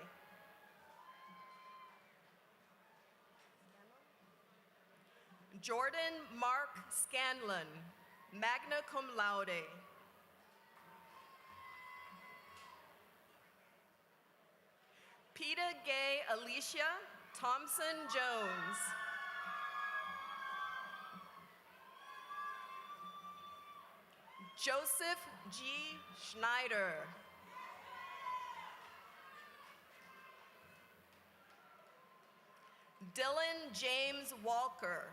Jordan Mark Scanlon, magna cum laude. Peta Gay Alicia Thompson Jones. Joseph G. Schneider. Dylan James Walker.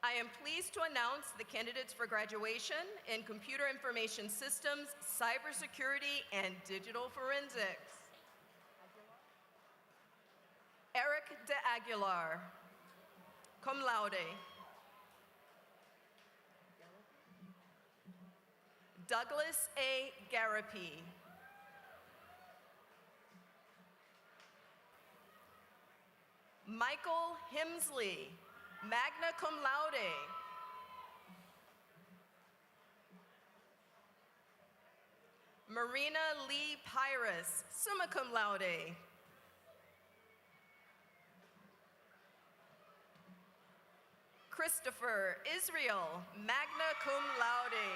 I am pleased to announce the candidates for graduation in Computer Information Systems, Cybersecurity, and Digital Forensics. Eric de Aguilar, cum laude. Douglas A. Garapi. Michael Hemsley, magna cum laude. Marina Lee Pyrus, summa cum laude. Christopher Israel, magna cum laude.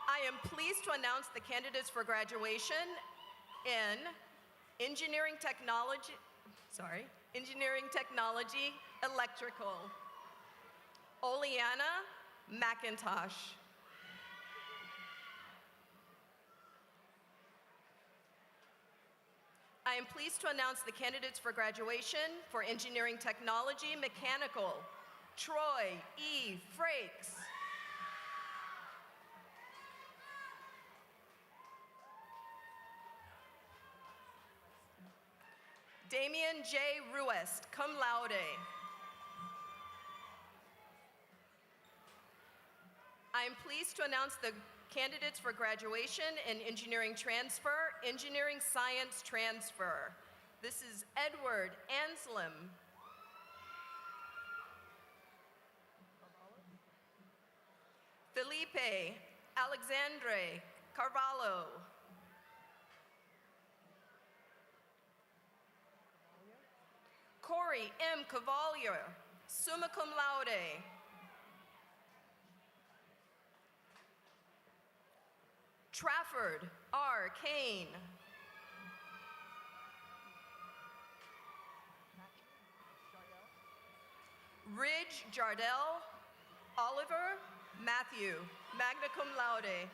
I am pleased to announce the candidates for graduation in Engineering Technology, Electrical. Oleana McIntosh. I am pleased to announce the candidates for graduation for Engineering Technology, Mechanical. Troy E. Frakes. Damian J. Ruest, cum laude. I am pleased to announce the candidates for graduation in engineering transfer, engineering science transfer. This is Edward Anselm. Felipe Alexandre Carvalho. Corey M. Cavalier, summa cum laude. Trafford R. Kane. Ridge Jardell Oliver Matthew, magna cum laude.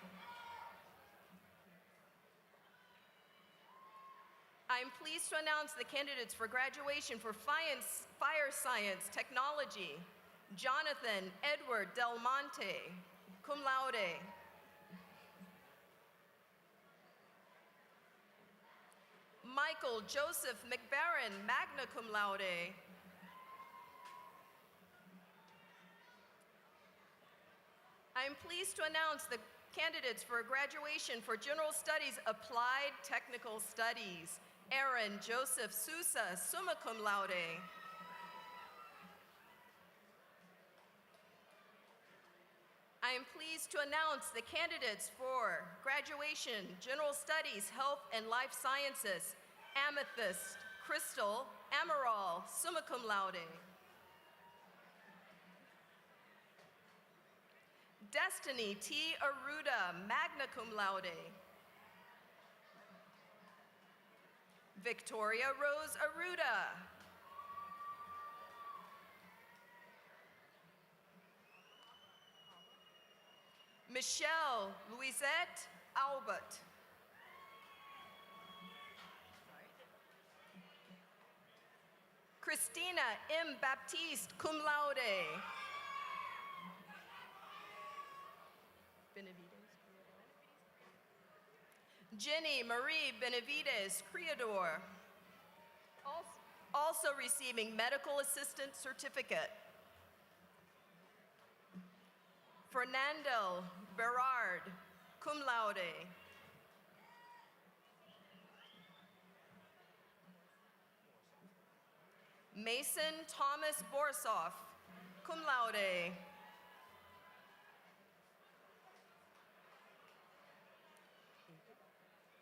I am pleased to announce the candidates for graduation for fire science technology. Jonathan Edward Del Monte, cum laude. Michael Joseph McBarron, magna cum laude. I am pleased to announce the candidates for graduation for General Studies, Applied Technical Studies. Aaron Joseph Sousa, summa cum laude. I am pleased to announce the candidates for graduation, General Studies, Health and Life Sciences. Amethyst Crystal Amaral, summa cum laude. Destiny T. Aruda, magna cum laude. Victoria Rose Aruda. Michelle Louisette Albert. Christina M. Baptiste, cum laude. Jenny Marie Benavides, Creador. Also receiving medical assistant certificate. Fernando Berard, cum laude. Mason Thomas Borsoff, cum laude.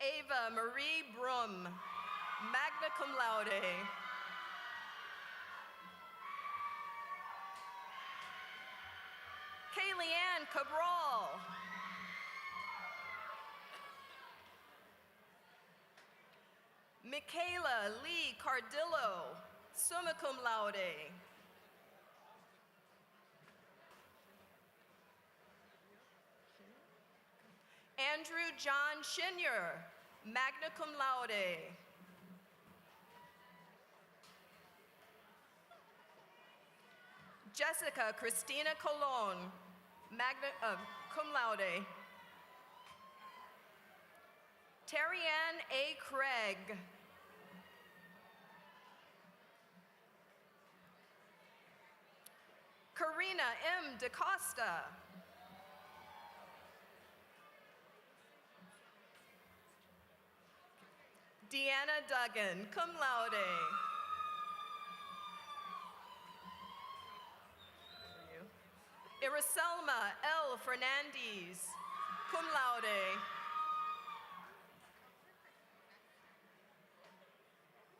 Ava Marie Brum, magna cum laude. Kayleanne Cabral. Michaela Lee Cardillo, summa cum laude. Andrew John Shinyer, magna cum laude. Jessica Christina Colon, cum laude. Terry-Ann A. Craig. Karina M. DaCosta. Deanna Duggan, cum laude. Iraselma L. Fernandez, cum laude.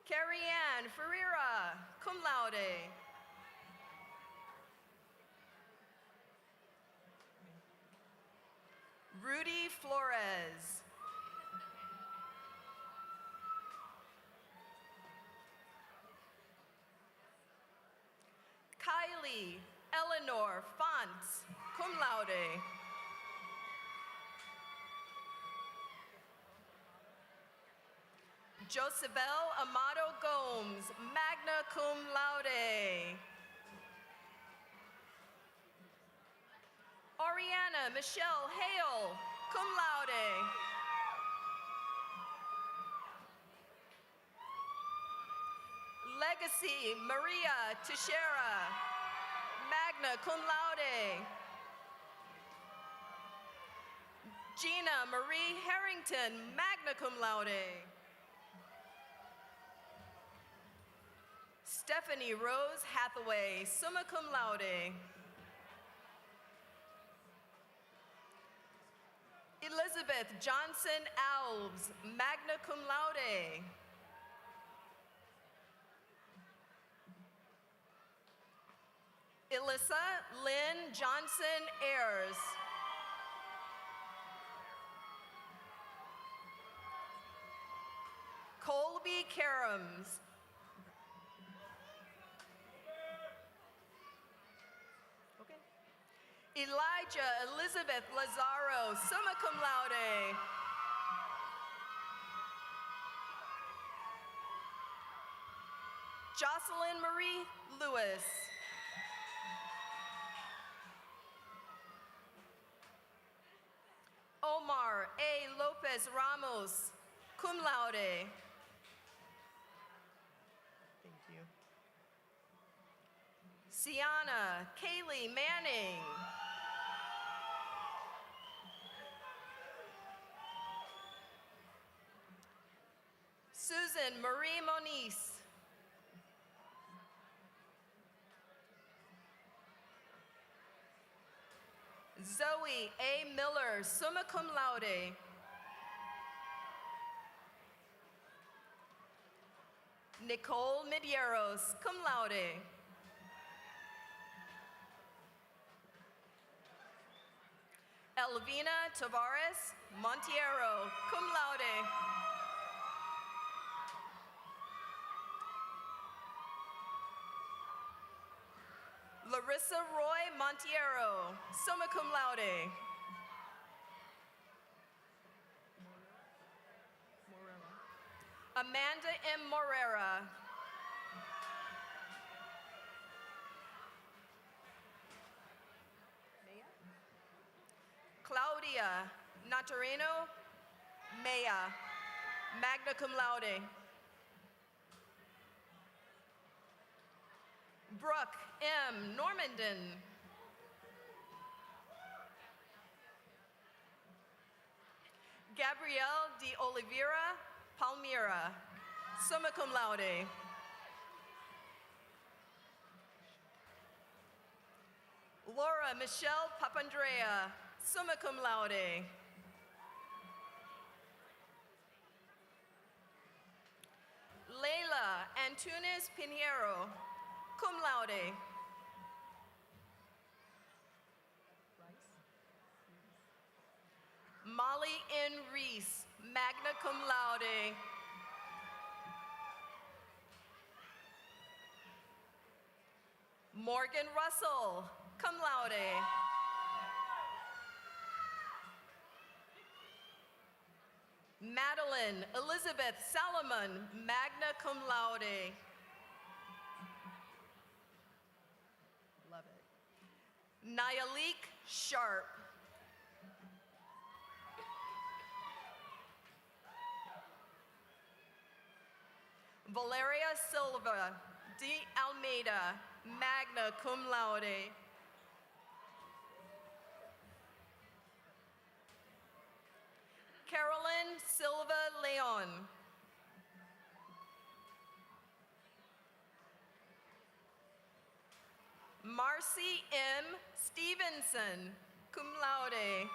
Carrie-Ann Ferreira, cum laude. Rudy Flores. Kylie Eleanor Fonts, cum laude. Josebel Amado Gomes, magna cum laude. Oriana Michelle Hale, cum laude. Julie Maria Teixeira, magna cum laude. Gina Marie Harrington, magna cum laude. Stephanie Rose Hathaway, summa cum laude. Elizabeth Johnson Alves, magna cum laude. Alyssa Lynn Johnson Ayers. Colby Karams. Okay. Elijah Elizabeth Lazaro, summa cum laude. Jocelyn Marie Lewis. Omar A. Lopez Ramos, cum laude. Thank you. Sienna Kaylee Manning. Susan Marie Moniz. Zoe A. Miller, summa cum laude. Nicole Medieros, cum laude. Elvina Tavares Montiero, cum laude. Larissa Roy Montiero, summa cum laude. Amanda M. Morera. Claudia Natareno Maya, magna cum laude. Brooke M. Normandin. Gabrielle de Oliveira Palmira, summa cum laude. Laura Michelle Papandrea, summa cum laude. Leila Antunes Pinheiro, cum laude. Molly N. Reese, magna cum laude. Morgan Russell, cum laude. Madeline Elizabeth Salomon, magna cum laude. Love it. Nyalik Sharp. Valeria Silva de Almeida, magna cum laude. Carolyn Silva Leon. Marcy M. Stevenson, cum laude.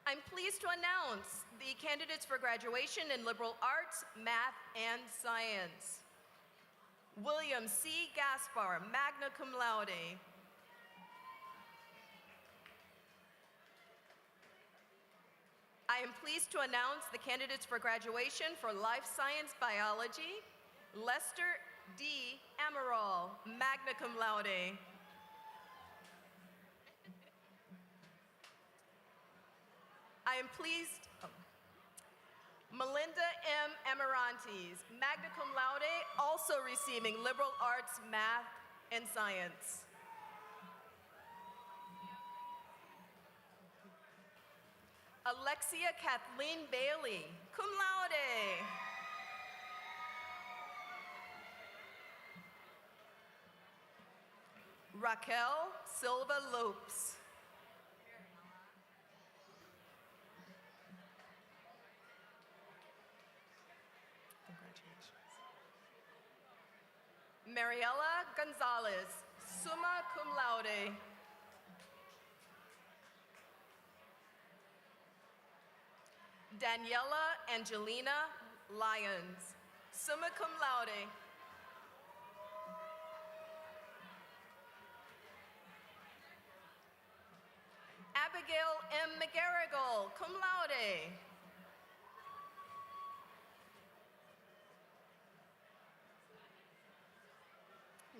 I'm pleased to announce the candidates for graduation in liberal arts, math, and science. William C. Gaspar, magna cum laude. I am pleased to announce the candidates for graduation for life science biology. Lester D. Amaral, magna cum laude. I am pleased, Melinda M. Amarantes, magna cum laude, also receiving liberal arts, math, and science. Alexia Kathleen Bailey, cum laude. Raquel Silva Lopes. Congratulations. Mariela Gonzalez, summa cum laude. Daniela Angelina Lyons, summa cum laude. Abigail M. McGarrigle, cum laude.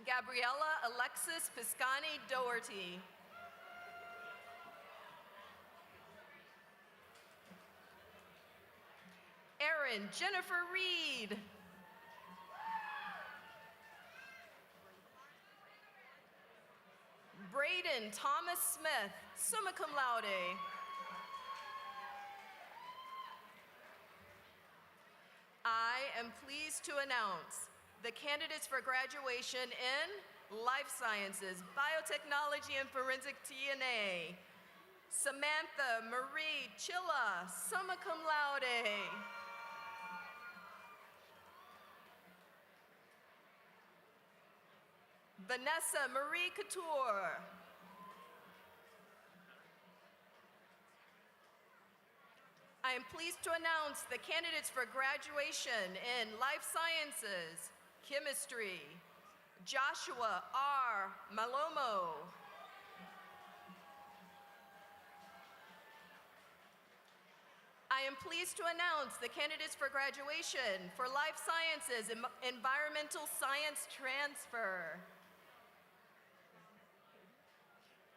Gabriella Alexis Piscani Doherty. Erin Jennifer Reed. Braden Thomas Smith, summa cum laude. I am pleased to announce the candidates for graduation in Life Sciences, Biotechnology, and Forensic DNA. Samantha Marie Chilla, summa cum laude. Vanessa Marie Couture. I am pleased to announce the candidates for graduation in Life Sciences, Chemistry, Joshua R. Malomo. I am pleased to announce the candidates for graduation for Life Sciences, Environmental Science Transfer.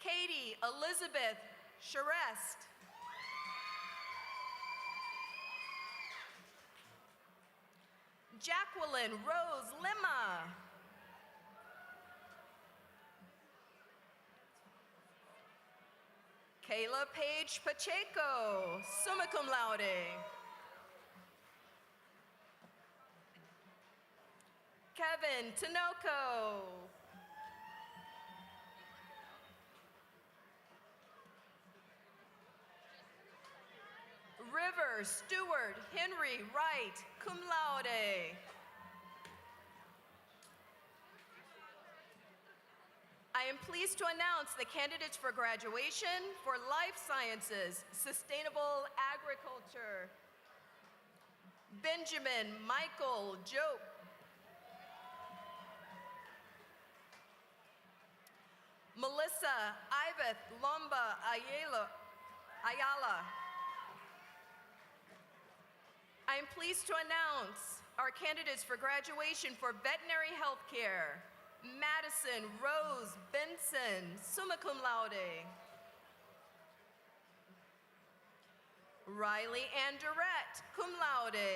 Katie Elizabeth Charest. Jacqueline Rose Lima. Kayla Paige Pacheco, summa cum laude. Kevin Tinoco. River Stewart Henry Wright, cum laude. I am pleased to announce the candidates for graduation for Life Sciences, Sustainable Agriculture. Benjamin Michael Jope. Melissa Iveth Lomba Ayala. I am pleased to announce our candidates for graduation for veterinary healthcare. Madison Rose Benson, summa cum laude. Riley Ann Durrett, cum laude.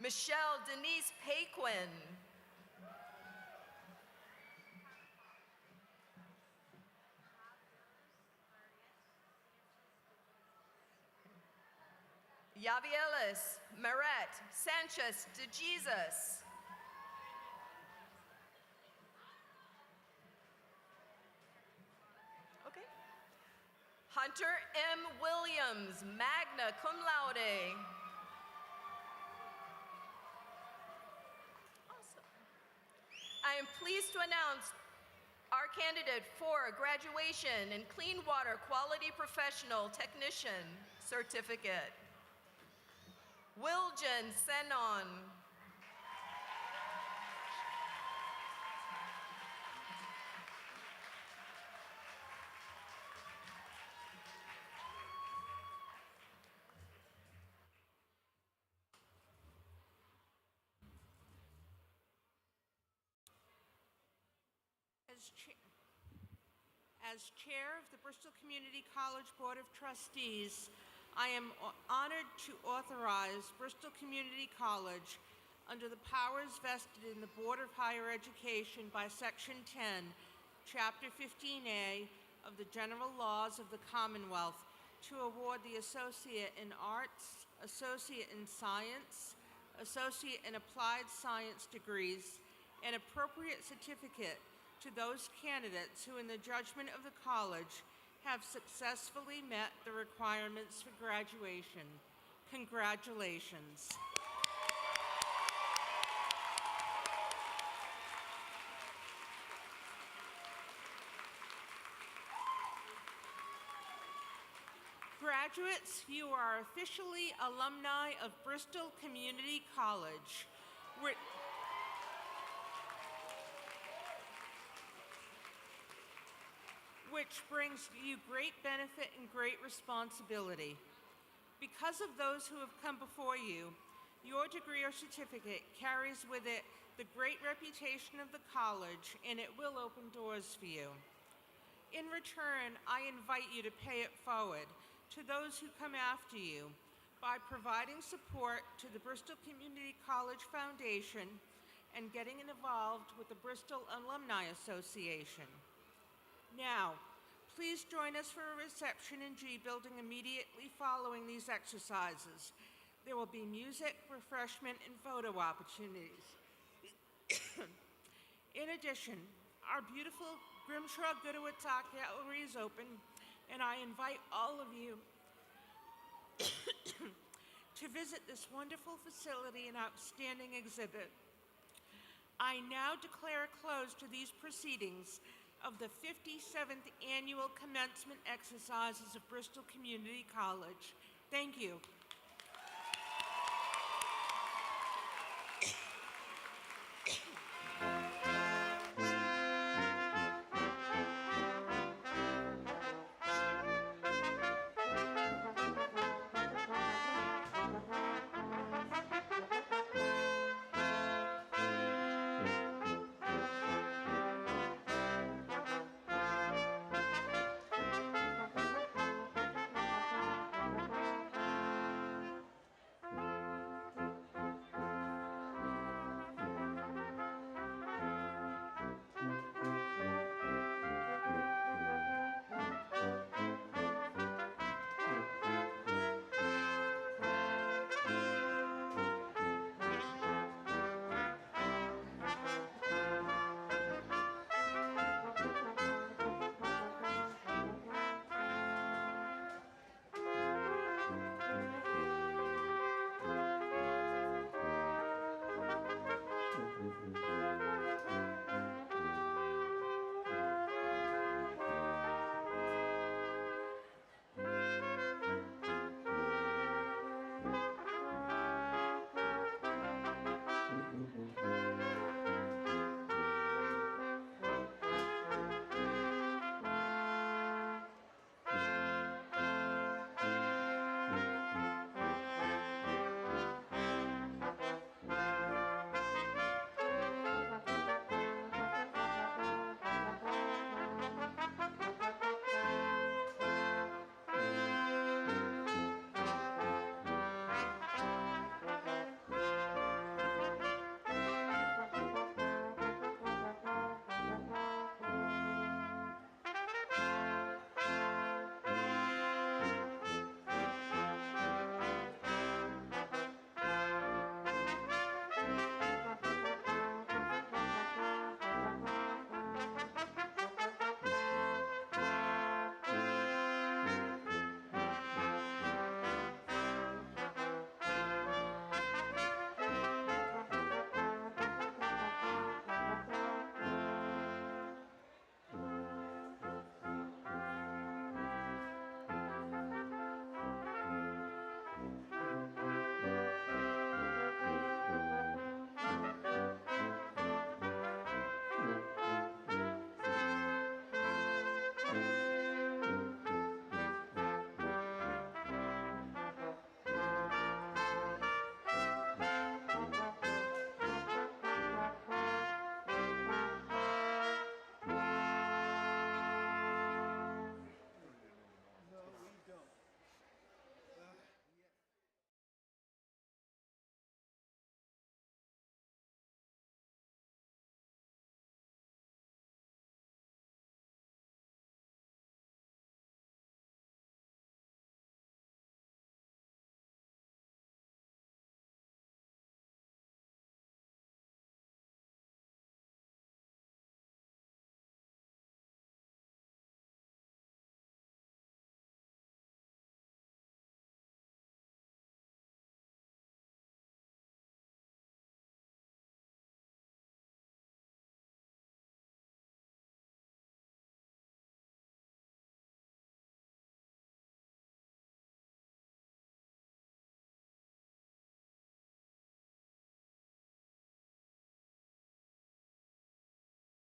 Michelle Denise Paquin. Yavielis Maret Sanchez de Jesus. Okay. Hunter M. Williams, magna cum laude. Awesome. I am pleased to announce our candidate for graduation in Clean Water Quality Professional Technician Certificate. Wiljan Senon. As chair of the Bristol Community College Board of Trustees, I am honored to authorize Bristol Community College, under the powers vested in the Board of Higher Education by Section 10, Chapter 15A of the General Laws of the Commonwealth to award the Associate in Arts, Associate in Science, Associate in Applied Science degrees, and appropriate certificate to those candidates who, in the judgment of the college, have successfully met the requirements for graduation. Congratulations. Graduates, you are officially alumni of Bristol Community College. Which brings you great benefit and great responsibility. Because of those who have come before you, your degree or certificate carries with it the great reputation of the college, and it will open doors for you. In return, I invite you to pay it forward to those who come after you by providing support to the Bristol Community College Foundation and getting involved with the Bristol Alumni Association. Now, please join us for a reception in G Building immediately following these exercises. There will be music, refreshment, and photo opportunities. In addition, our beautiful Grimshaw Goodowitz Art Gallery is open, and I invite all of you to visit this wonderful facility and outstanding exhibit. I now declare a close to these proceedings of the 57th Annual Commencement Exercises of Bristol Community College. Thank you.